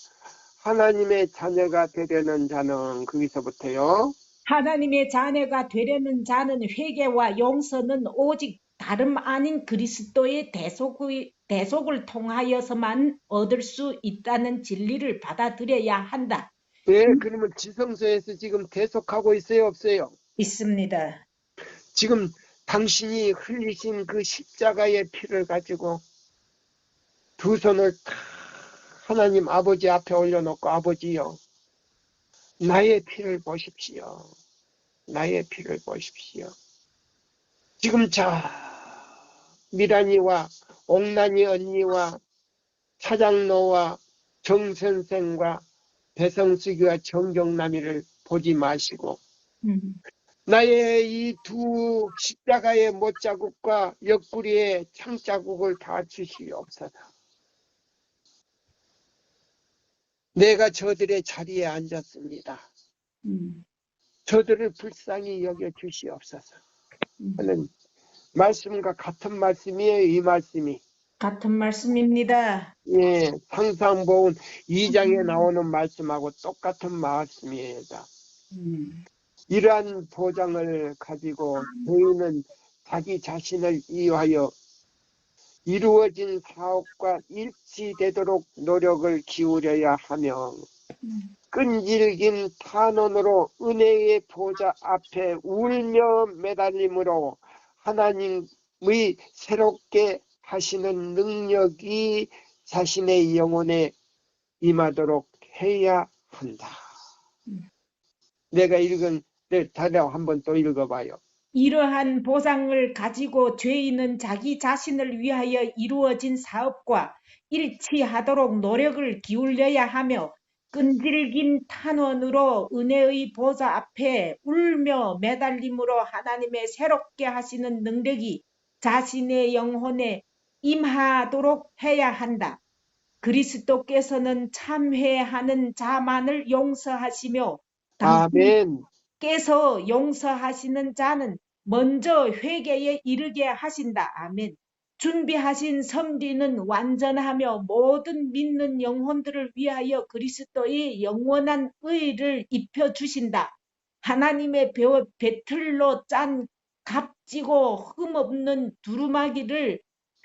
하나님의 자녀가 되려는 자는 거기서부터요. 하나님의 자녀가 되려는 자는 회개와 용서는 오직 다름 아닌 그리스도의 대속을 통하여서만 얻을 수 있다는 진리를 받아들여야 한다. 네, 그러면 지성소에서 지금 대속하고 있어요, 없어요? 있습니다. 지금 당신이 흘리신 그 십자가의 피를 가지고 두 손을 다 하나님 아버지 앞에 올려놓고 아버지요, 나의 피를 보십시오. 나의 피를 보십시오. 지금 미란이와 옥란이 언니와 차장노와 정선생과 배성수기와 정경남이를 보지 마시고 나의 이 두 십자가의 못자국과 옆구리의 창자국을 다 주시옵소서. 내가 저들의 자리에 앉았습니다. 저들을 불쌍히 여겨 주시옵소서. 하는 말씀과 같은 말씀이에요. 이 말씀이. 같은 말씀입니다. 예, 상상보훈 2장에 나오는 말씀하고 똑같은 말씀이에요. 이러한 보장을 가지고 저희는 자기 자신을 이유하여 이루어진 사업과 일치되도록 노력을 기울여야 하며 끈질긴 탄원으로 은혜의 보좌 앞에 울며 매달림으로 하나님의 새롭게 하시는 능력이 자신의 영혼에 임하도록 해야 한다. 내가 읽은 다시 한번 또 읽어봐요. 이러한 보상을 가지고 죄인은 자기 자신을 위하여 이루어진 사업과 일치하도록 노력을 기울여야 하며 끈질긴 탄원으로 은혜의 보좌 앞에 울며 매달림으로 하나님의 새롭게 하시는 능력이 자신의 영혼에 임하도록 해야 한다. 그리스도께서는 참회하는 자만을 용서하시며 아멘. 당신께서 용서하시는 자는 먼저 회개에 이르게 하신다. 아멘. 준비하신 섭리는 완전하며 모든 믿는 영혼들을 위하여 그리스도의 영원한 의를 입혀주신다. 하나님의 배틀로 짠 값지고 흠없는 두루마기를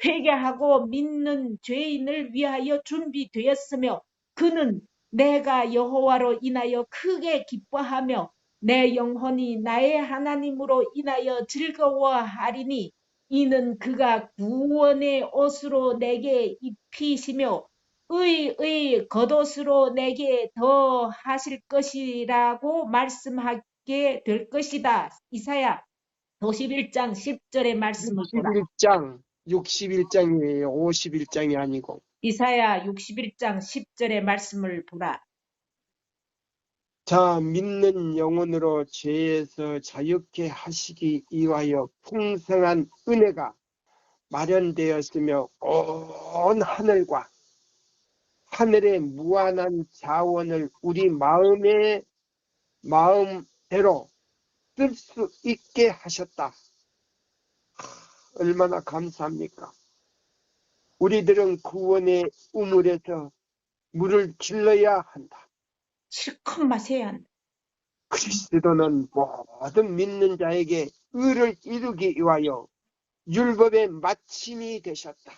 회개하고 믿는 죄인을 위하여 준비되었으며 그는 내가 여호와로 인하여 크게 기뻐하며 내 영혼이 나의 하나님으로 인하여 즐거워하리니 이는 그가 구원의 옷으로 내게 입히시며 의의 겉옷으로 내게 더하실 것이라고 말씀하게 될 것이다. 이사야 51장 10절의 말씀을 보라. 61장이에요. 51장이 아니고. 이사야 61장 10절의 말씀을 보라. 자, 믿는 영혼으로 죄에서 자유케 하시기 위하여 풍성한 은혜가 마련되었으며 온 하늘과 하늘의 무한한 자원을 우리 마음대로 쓸 수 있게 하셨다. 얼마나 감사합니까? 우리들은 구원의 우물에서 물을 길러야 한다. 실컷 마셔야 한다. 그리스도는 모든 믿는 자에게 의를 이루기 위하여 율법의 마침이 되셨다.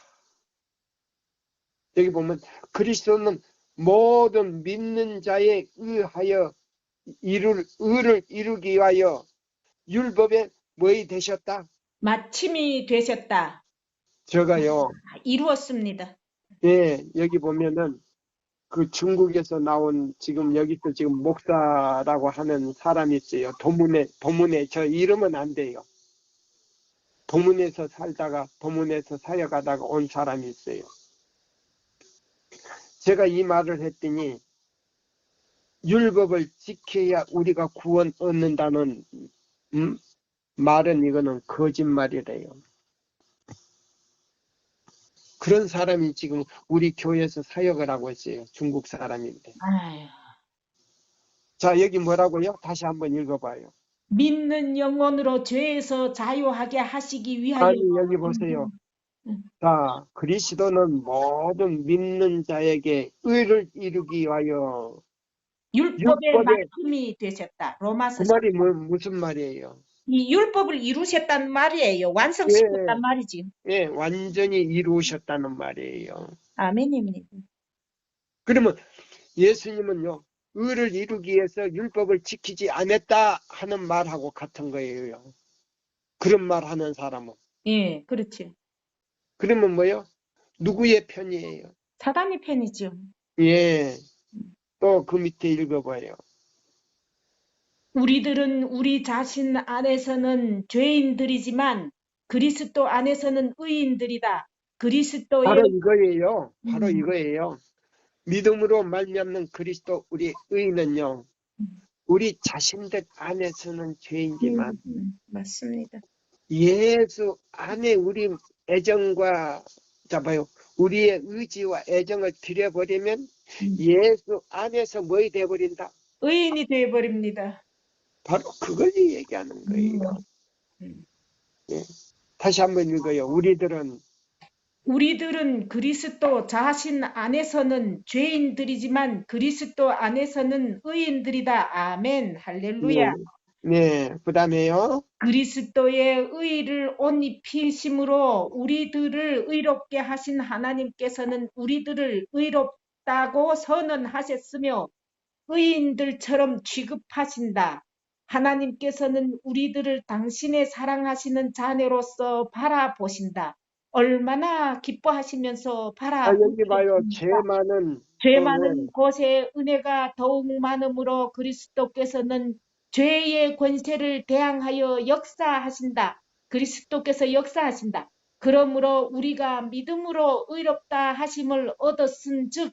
여기 보면 그리스도는 모든 믿는 자에 의하여 의를 이루기 위하여 율법의 뭐이 되셨다? 마침이 되셨다. 제가요. 이루었습니다. 예, 여기 보면은 그 중국에서 나온 여기서 지금 목사라고 하는 사람이 있어요. 도문에 저 이름은 안 돼요. 도문에서 사역하다가 온 사람이 있어요. 제가 이 말을 했더니 율법을 지켜야 우리가 구원 얻는다는 말은 이거는 거짓말이래요. 그런 사람이 지금 우리 교회에서 사역을 하고 있어요. 중국 사람인데. 아유. 자, 여기 뭐라고요? 다시 한번 읽어봐요. 믿는 영혼으로 죄에서 자유하게 하시기 위하여. 아니, 여기 보세요. 자, 그리스도는 모든 믿는 자에게 의를 이루기 위하여 율법의 마침이 되셨다. 그 로마서 말이 무슨 말이에요? 이 율법을 이루셨다는 말이에요. 완성시켰단 말이지. 예, 완전히 이루셨다는 말이에요. 아멘입니다. 그러면 예수님은요, 의를 이루기 위해서 율법을 지키지 않았다 하는 말하고 같은 거예요. 그런 말 하는 사람은. 예, 그렇지. 그러면 뭐요? 누구의 편이에요? 사단의 편이죠. 예. 또 그 밑에 읽어봐요. 우리들은 우리 자신 안에서는 죄인들이지만 그리스도 안에서는 의인들이다. 그리스도의 바로 이거예요. 바로 이거예요. 믿음으로 말미암는 그리스도 우리 의인은요. 우리 자신들 안에서는 죄인지만 맞습니다. 예수 안에 우리 애정과 우리의 의지와 애정을 들여버리면 예수 안에서 뭐이 돼버린다? 의인이 되어버립니다. 바로 그걸 얘기하는 거예요. 예. 다시 한번 읽어요. 우리들은 그리스도 자신 안에서는 죄인들이지만 그리스도 안에서는 의인들이다. 아멘. 할렐루야. 네, 그 다음에요. 그리스도의 의를 옷 입히심으로 우리들을 의롭게 하신 하나님께서는 우리들을 의롭다고 선언하셨으며 의인들처럼 취급하신다. 하나님께서는 우리들을 당신의 사랑하시는 자녀로서 바라보신다. 얼마나 기뻐하시면서 여기 봐요. 죄 바라보십니까? 많은, 죄 또 왜? 많은 곳에 은혜가 더욱 많으므로 그리스도께서는 죄의 권세를 대항하여 역사하신다. 그리스도께서 역사하신다. 그러므로 우리가 믿음으로 의롭다 하심을 얻었은즉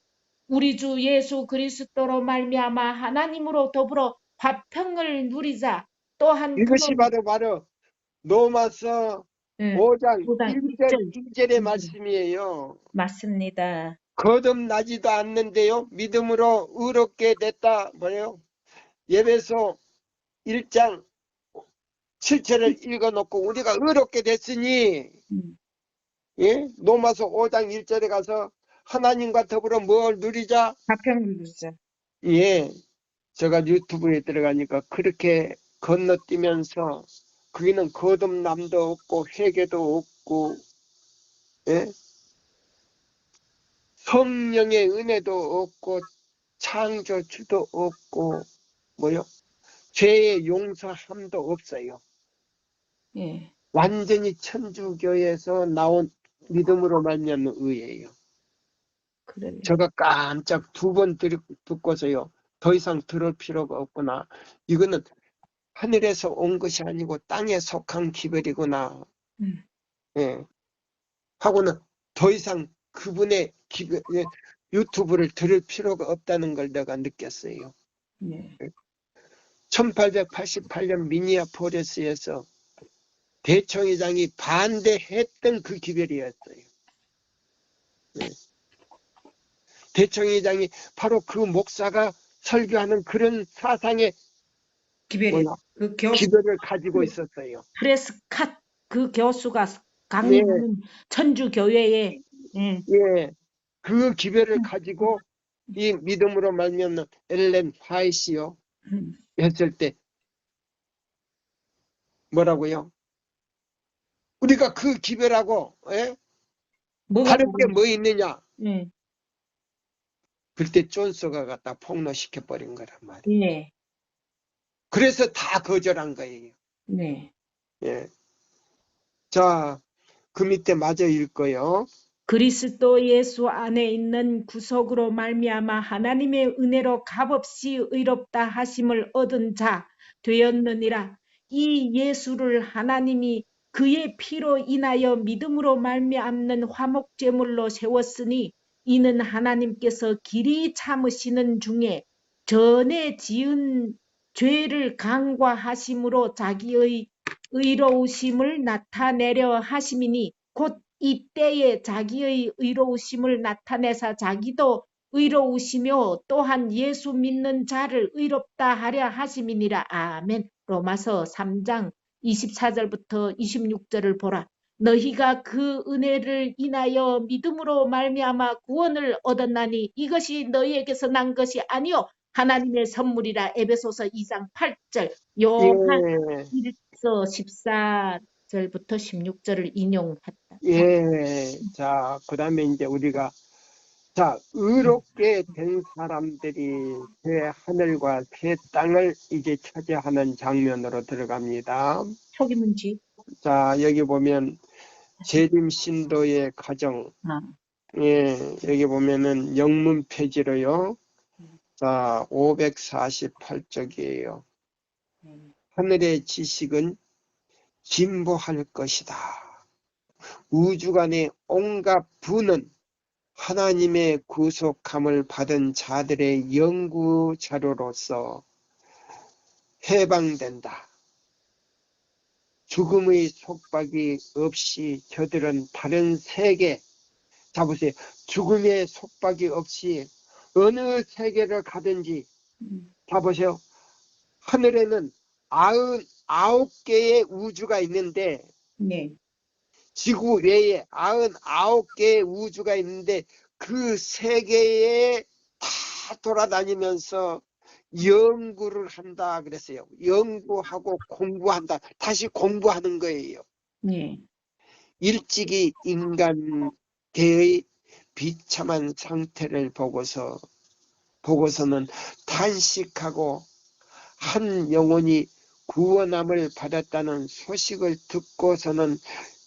우리 주 예수 그리스도로 말미암아 하나님으로 더불어 화평을 누리자. 또한 이것이 그는 바로 로마서 예, 5장 5장 1절 1절 2절의 말씀이에요. 맞습니다. 거듭나지도 않는데요. 믿음으로 의롭게 됐다. 뭐예요? 예배소 1장 7절을 읽어놓고 우리가 의롭게 됐으니, 음, 예? 로마서 5장 1절에 가서 하나님과 더불어 뭘 누리자? 화평을 누리자. 예. 제가 유튜브에 들어가니까 그렇게 건너뛰면서 거기는 거듭남도 없고 회개도 없고, 예? 성령의 은혜도 없고 창조주도 없고 뭐요? 죄의 용서함도 없어요. 예, 완전히 천주교에서 나온 믿음으로 말미암는 의예요. 그래요. 제가 깜짝 2번 듣고서요. 더 이상 들을 필요가 없구나. 이거는 하늘에서 온 것이 아니고 땅에 속한 기별이구나. 예. 하고는 더 이상 그분의 기별, 유튜브를 들을 필요가 없다는 걸 내가 느꼈어요. 네. 1888년 미니아폴리스에서 대총회장이 반대했던 그 기별이었어요. 네. 대총회장이 바로 그 목사가 설교하는 그런 사상의 기별이 뭐야, 그 교수 기별을 가지고 있었어요. 프레스캇 그 교수가 예, 강의하는 천주 교회에 예, 예. 그 기별을 가지고 이 믿음으로 말미암는 엘렌 화이트요 했을 때 뭐라고요? 우리가 그 기별하고 뭐가 다른 게 다른 뭐 있느냐? 예, 그때 존스가 갖다 폭로시켜버린 거란 말이에요. 예, 그래서 다 거절한 거예요. 네. 예. 자, 그 밑에 마저 읽고요. 그리스도 예수 안에 있는 구속으로 말미암아 하나님의 은혜로 값없이 의롭다 하심을 얻은 자 되었느니라. 이 예수를 하나님이 그의 피로 인하여 믿음으로 말미암는 화목제물로 세웠으니 이는 하나님께서 길이 참으시는 중에 전에 지은 죄를 간과하심으로 자기의 의로우심을 나타내려 하심이니 곧 이때에 자기의 의로우심을 나타내사 자기도 의로우시며 또한 예수 믿는 자를 의롭다 하려 하심이니라. 아멘. 로마서 3장 24절부터 26절을 보라. 너희가 그 은혜를 인하여 믿음으로 말미암아 구원을 얻었나니 이것이 너희에게서 난 것이 아니요 하나님의 선물이라. 에베소서 2장 8절. 요한 예, 1서 14절부터 16절을 인용했다. 예. 자, 그 다음에 이제 우리가, 자, 의롭게 된 사람들이 새 하늘과 새 땅을 이제 차지하는 장면으로 들어갑니다. 초기문지. 자, 여기 보면 재림 신도의 가정, 아, 예, 여기 보면은 영문 표지로요. 자, 548쪽이에요. 하늘의 지식은 진보할 것이다. 우주간의 온갖 부는 하나님의 구속함을 받은 자들의 연구 자료로서 해방된다. 죽음의 속박이 없이 저들은 다른 세계, 자 보세요. 죽음의 속박이 없이 어느 세계를 가든지, 자 보세요. 하늘에는 99개의 우주가 있는데 네, 지구 외에 99개의 우주가 있는데 그 세계에 다 돌아다니면서 연구를 한다 그랬어요. 연구하고 공부한다. 다시 공부하는 거예요. 네, 일찍이 인간계의 비참한 상태를 보고서 보고서는 탄식하고 한 영혼이 구원함을 받았다는 소식을 듣고서는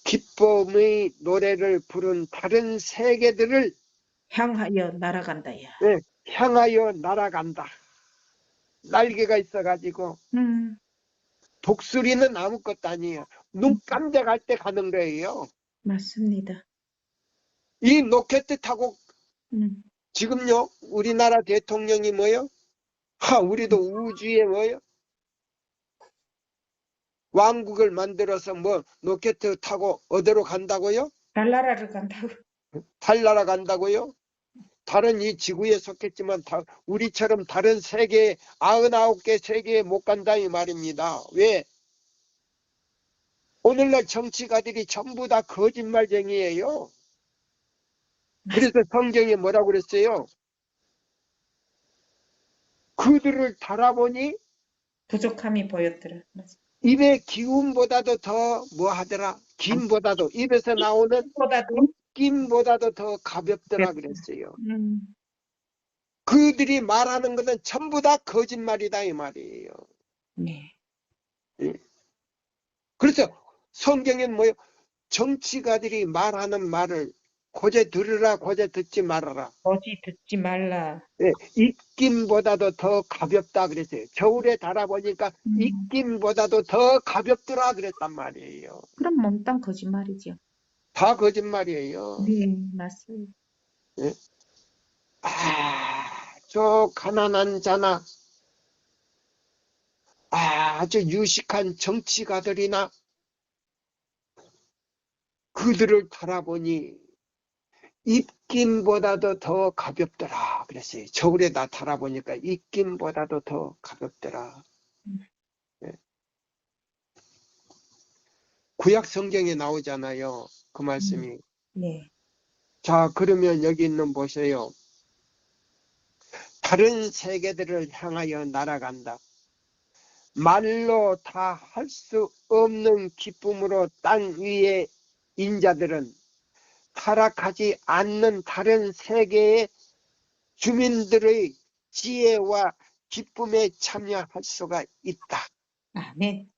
기쁨의 노래를 부른 다른 세계들을 향하여 날아간다야. 향하여 날아간다. 날개가 있어가지고 독수리는 아무것도 아니에요. 눈 깜짝할 때 가는 거예요. 맞습니다. 이 로켓 타고 지금요 우리나라 대통령이 뭐요? 우리도 우주에 뭐요? 왕국을 만들어서 뭐 로켓 타고 어디로 간다고요? 달나라를 간다고. 달나라 간다고요? 다른 이 지구에 속했지만 우리처럼 다른 세계 99개 세계에 못 간다 이 말입니다. 왜? 오늘날 정치가들이 전부 다 거짓말쟁이에요. 그래서 성경에 뭐라고 그랬어요? 그들을 달아보니 부족함이 보였더라. 입의 기운보다도 더 뭐하더라? 김보다도 입에서 나오는 보다도 김보다도 더 가볍더라 그랬어요. 그들이 말하는 것은 전부 다 거짓말이다 이 말이에요. 네. 그래서 성경엔 뭐요? 정치가들이 말하는 말을 고제 들으라 고제 듣지 말아라. 오지 듣지 말라. 입김보다도 더 가볍다 그랬어요. 겨울에 달아보니까 입김보다도 더 가볍더라 그랬단 말이에요. 그럼 몽땅 거짓말이죠. 다 거짓말이에요. 네, 맞습니다. 저 가난한 자나 아주 유식한 정치가들이나 그들을 달아보니 입김보다도 더 가볍더라 그랬어요. 겨울에 나 달아보니까 입김보다도 더 가볍더라. 구약 성경에 나오잖아요. 그 말씀이. 네. 자, 그러면 여기 있는 보세요. 다른 세계들을 향하여 날아간다. 말로 다 할 수 없는 기쁨으로 땅 위의 인자들은 타락하지 않는 다른 세계의 주민들의 지혜와 기쁨에 참여할 수가 있다. 아멘.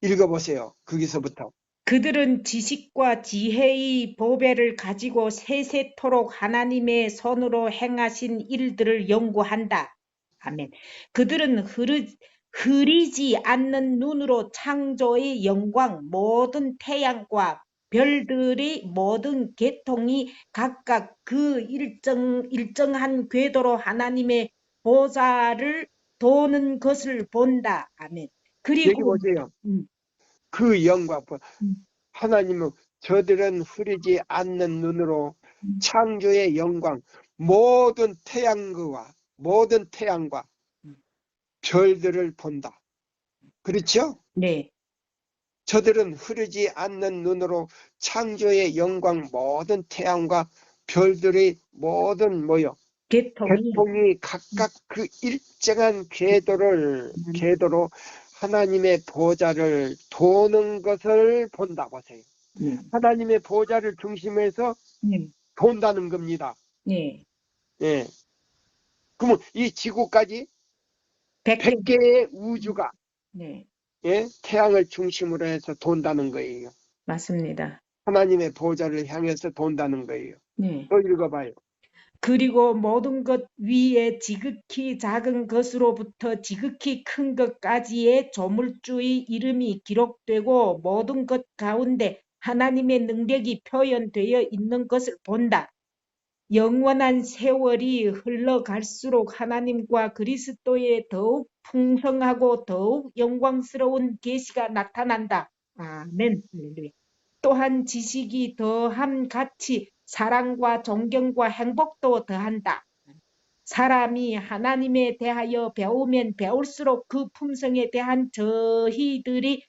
읽어보세요. 거기서부터. 그들은 지식과 지혜의 보배를 가지고 세세토록 하나님의 손으로 행하신 일들을 연구한다. 아멘. 그들은 흐리지 않는 눈으로 창조의 영광, 모든 태양과 별들의 모든 계통이 각각 그 일정한 궤도로 하나님의 보좌를 도는 것을 본다. 아멘. 여기 그리고 보세요. 그 영광. 하나님은 저들은 흐리지 않는 눈으로 창조의 영광, 모든 태양과 별들을 본다. 그렇죠? 네. 저들은 흐르지 않는 눈으로 창조의 영광, 모든 태양과 별들의 모든 계통이 각각 그 일정한 궤도로 하나님의 보좌를 도는 것을 본다 보세요. 하나님의 보좌를 중심에서 돈다는 겁니다. 네. 예. 그러면 이 지구까지 100개의 우주가 태양을 중심으로 해서 돈다는 거예요. 맞습니다. 하나님의 보좌를 향해서 돈다는 거예요. 또 읽어봐요. 그리고 모든 것 위에 지극히 작은 것으로부터 지극히 큰 것까지의 조물주의 이름이 기록되고 모든 것 가운데 하나님의 능력이 표현되어 있는 것을 본다. 영원한 세월이 흘러갈수록 하나님과 그리스도의 더욱 풍성하고 더욱 영광스러운 계시가 나타난다. 아멘. 또한 지식이 더함 같이 사랑과 존경과 행복도 더한다. 사람이 하나님에 대하여 배우면 배울수록 그 품성에 대한 저희들이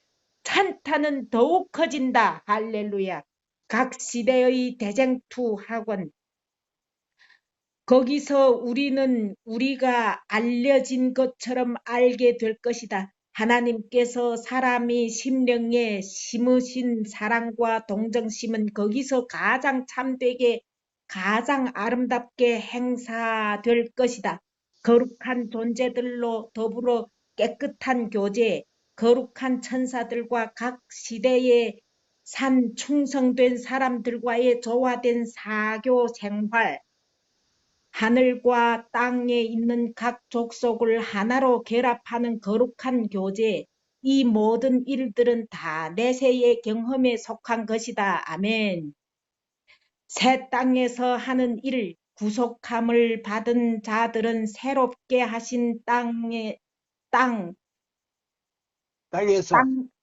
찬탄은 더욱 커진다. 할렐루야. 각 시대의 대쟁투 학원. 거기서 우리는 우리가 알려진 것처럼 알게 될 것이다. 하나님께서 사람이 심령에 심으신 사랑과 동정심은 거기서 가장 참되게 가장 아름답게 행사될 것이다. 거룩한 존재들로 더불어 깨끗한 교제, 거룩한 천사들과 각 시대의 산 충성된 사람들과의 조화된 사교 생활, 하늘과 땅에 있는 각 족속을 하나로 결합하는 거룩한 교제, 이 모든 일들은 다 내세의 경험에 속한 것이다. 아멘. 새 땅에서 하는 일, 구속함을 받은 자들은 새롭게 하신 땅, 땅에서,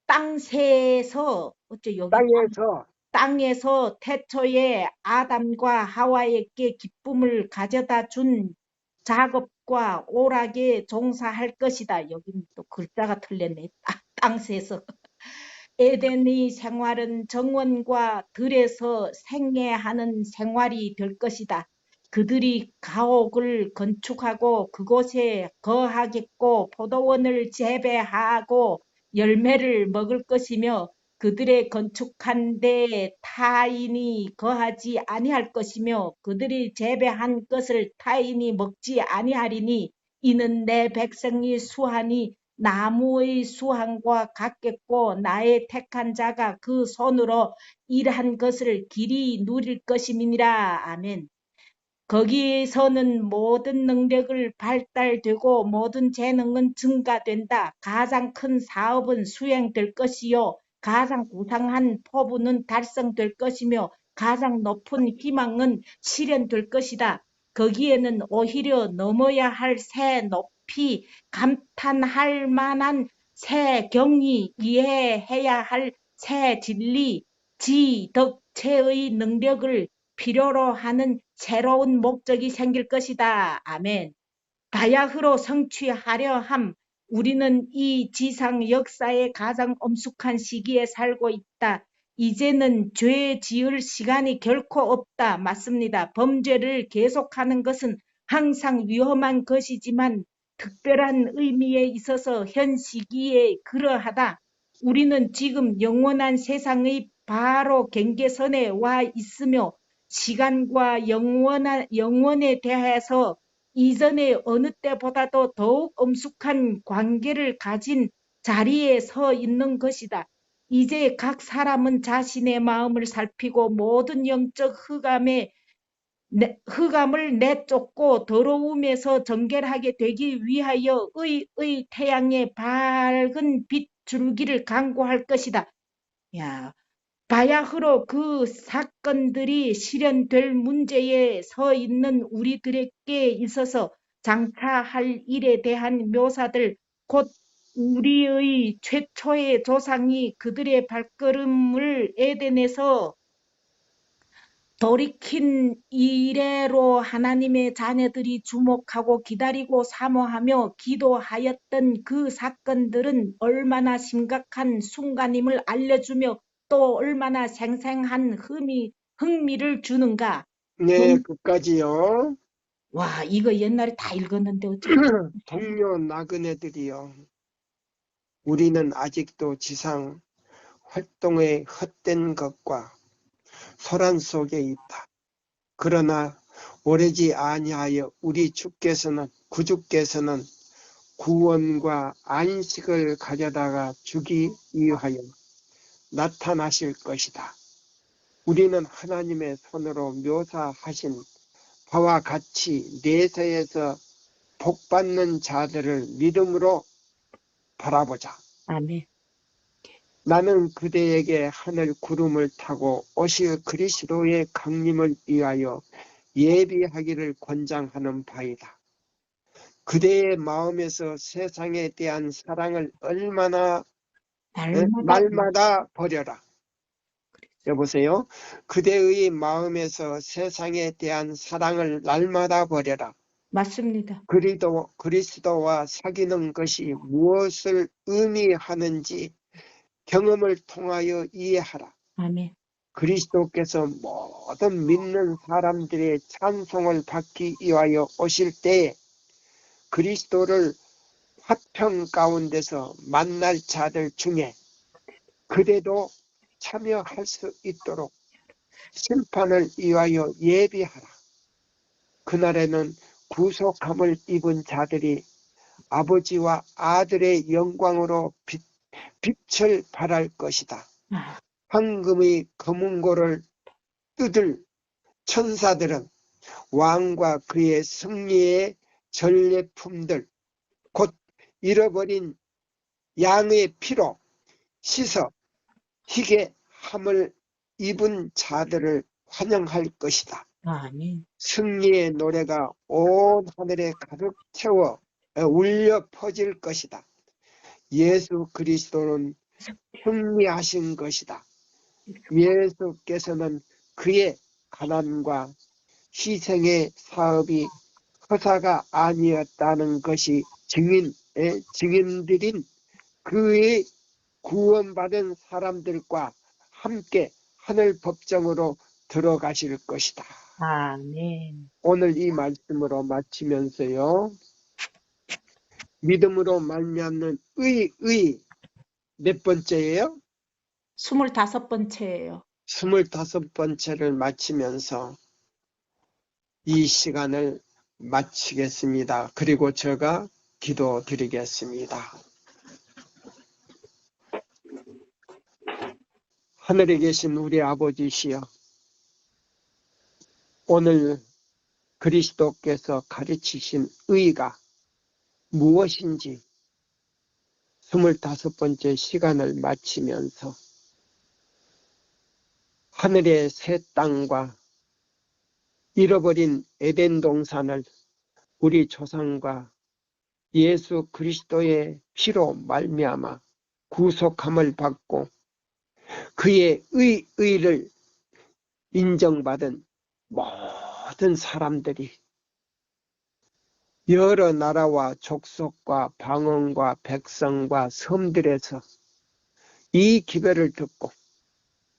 땅새에서, 어째 여기 땅에서, 땅에서 태초에 아담과 하와에게 기쁨을 가져다 준 작업과 오락에 종사할 것이다. 여기는 또 글자가 틀렸네. 땅새에서. 에덴의 생활은 정원과 들에서 생애하는 생활이 될 것이다. 그들이 가옥을 건축하고 그곳에 거하겠고 포도원을 재배하고 열매를 먹을 것이며 그들의 건축한 데에 타인이 거하지 아니할 것이며 그들이 재배한 것을 타인이 먹지 아니하리니 이는 내 백성이 수하니 나무의 수함과 같겠고 나의 택한 자가 그 손으로 일한 것을 길이 누릴 것임이니라. 아멘. 거기에서는 모든 능력을 발달되고 모든 재능은 증가된다. 가장 큰 사업은 수행될 것이요. 가장 구상한 포부는 달성될 것이며 가장 높은 희망은 실현될 것이다. 거기에는 오히려 넘어야 할 새 높이 감탄할 만한 새 경이 이해해야 할 새 진리, 지, 덕, 체의 능력을 필요로 하는 새로운 목적이 생길 것이다. 아멘. 바야흐로 성취하려 함. 우리는 이 지상 역사의 가장 엄숙한 시기에 살고 있다. 이제는 죄 지을 시간이 결코 없다. 맞습니다. 범죄를 계속하는 것은 항상 위험한 것이지만 특별한 의미에 있어서 현 시기에 그러하다. 우리는 지금 영원한 세상의 바로 경계선에 와 있으며 시간과 영원에 대해서 이전의 어느 때보다도 더욱 엄숙한 관계를 가진 자리에 서 있는 것이다. 이제 각 사람은 자신의 마음을 살피고 모든 영적 흑암을 내쫓고 더러움에서 정결하게 되기 위하여 의의 태양의 밝은 빛 줄기를 강구할 것이다. 야, 바야흐로 그 사건들이 실현될 문제에 서 있는 우리들에게 있어서 장차 할 일에 대한 묘사들, 곧 우리의 최초의 조상이 그들의 발걸음을 에덴에서 돌이킨 이래로 하나님의 자녀들이 주목하고 기다리고 사모하며 기도하였던 그 사건들은 얼마나 심각한 순간임을 알려주며 또 얼마나 생생한 흥미를 주는가. 네, 끝까지요. 와, 이거 옛날에 다 읽었는데 어째 동료 나그네들이요. 우리는 아직도 지상 활동의 헛된 것과 소란 속에 있다. 그러나 오래지 아니하여 우리 구주께서는 구원과 안식을 가져다가 주기 위하여 나타나실 것이다. 우리는 하나님의 손으로 묘사하신 바와 같이 내세에서 복받는 자들을 믿음으로 바라보자. 아멘. 나는 그대에게 하늘 구름을 타고 오실 그리스도의 강림을 위하여 예비하기를 권장하는 바이다. 그대의 마음에서 세상에 대한 사랑을 얼마나 날마다 버려라. 여보세요? 그대의 마음에서 세상에 대한 사랑을 날마다 버려라. 맞습니다. 그리스도와 사귀는 것이 무엇을 의미하는지 경험을 통하여 이해하라. 아멘. 그리스도께서 모든 믿는 사람들의 찬송을 받기 위하여 오실 때에 그리스도를 화평 가운데서 만날 자들 중에 그대도 참여할 수 있도록 심판을 위하여 예비하라. 그날에는 구속함을 입은 자들이 아버지와 아들의 영광으로 빛을 발할 것이다. 황금의 검은고를 뜯을 천사들은 왕과 그의 승리의 전례품들 곧 잃어버린 양의 피로 씻어 희게 함을 입은 자들을 환영할 것이다. 아멘. 승리의 노래가 온 하늘에 가득 채워 울려 퍼질 것이다. 예수 그리스도는 승리하신 것이다. 예수께서는 그의 가난과 희생의 사업이 허사가 아니었다는 것이 증인들인 그의 구원받은 사람들과 함께 하늘 법정으로 들어가실 것이다. 아멘. 오늘 이 말씀으로 마치면서요. 믿음으로 말미암는 의 몇 번째예요? 25번째예요. 25번째를 마치면서 이 시간을 마치겠습니다. 그리고 제가 기도 드리겠습니다. 하늘에 계신 우리 아버지시여, 오늘 그리스도께서 가르치신 의가 무엇인지 25번째 시간을 마치면서 하늘의 새 땅과 잃어버린 에덴 동산을 우리 조상과 예수 그리스도의 피로 말미암아 구속함을 받고 그의 의를 인정받은 모든 사람들이 여러 나라와 족속과 방언과 백성과 섬들에서 이 기별을 듣고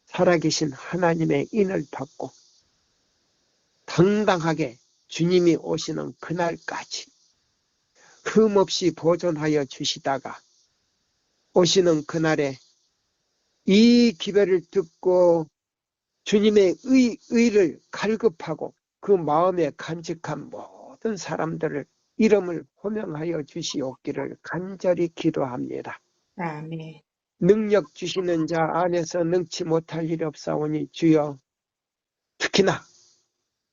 살아계신 하나님의 인을 받고 당당하게 주님이 오시는 그날까지 흠없이 보존하여 주시다가 오시는 그날에 이 기별을 듣고 주님의 의를 갈급하고 그 마음에 간직한 모든 사람들을 이름을 호명하여 주시옵기를 간절히 기도합니다. 아멘. 능력 주시는 자 안에서 능치 못할 일이 없사오니 주여, 특히나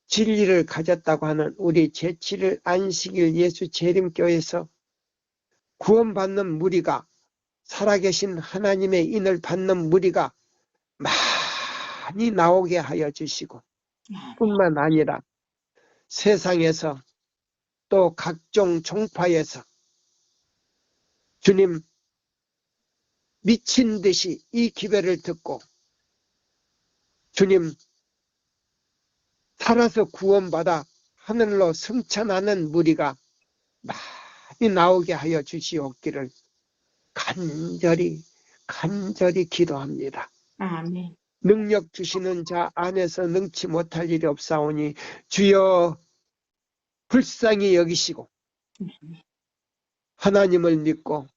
진리를 가졌다고 하는 우리 제7일 안식일 예수 재림교회에서 구원받는 무리가, 살아계신 하나님의 인을 받는 무리가 많이 나오게 하여 주시고, 뿐만 아니라 세상에서 또 각종 종파에서 주님 미친 듯이 이 기별을 듣고 주님 살아서 구원받아 하늘로 승천하는 무리가 많이 나오게 하여 주시옵기를 간절히 기도합니다. 아멘. 능력 주시는 자 안에서 능치 못할 일이 없사오니 주여 불쌍히 여기시고 하나님을 믿고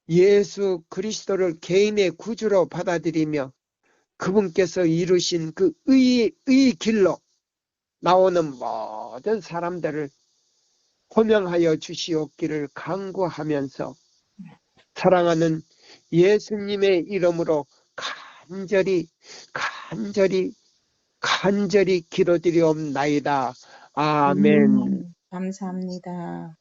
예수 그리스도를 개인의 구주로 받아들이며 그분께서 이루신 그 의의 길로 나오는 모든 사람들을 호명하여 주시옵기를 간구하면서 사랑하는 예수님의 이름으로 간절히 기도드리옵나이다. 아멘. 감사합니다.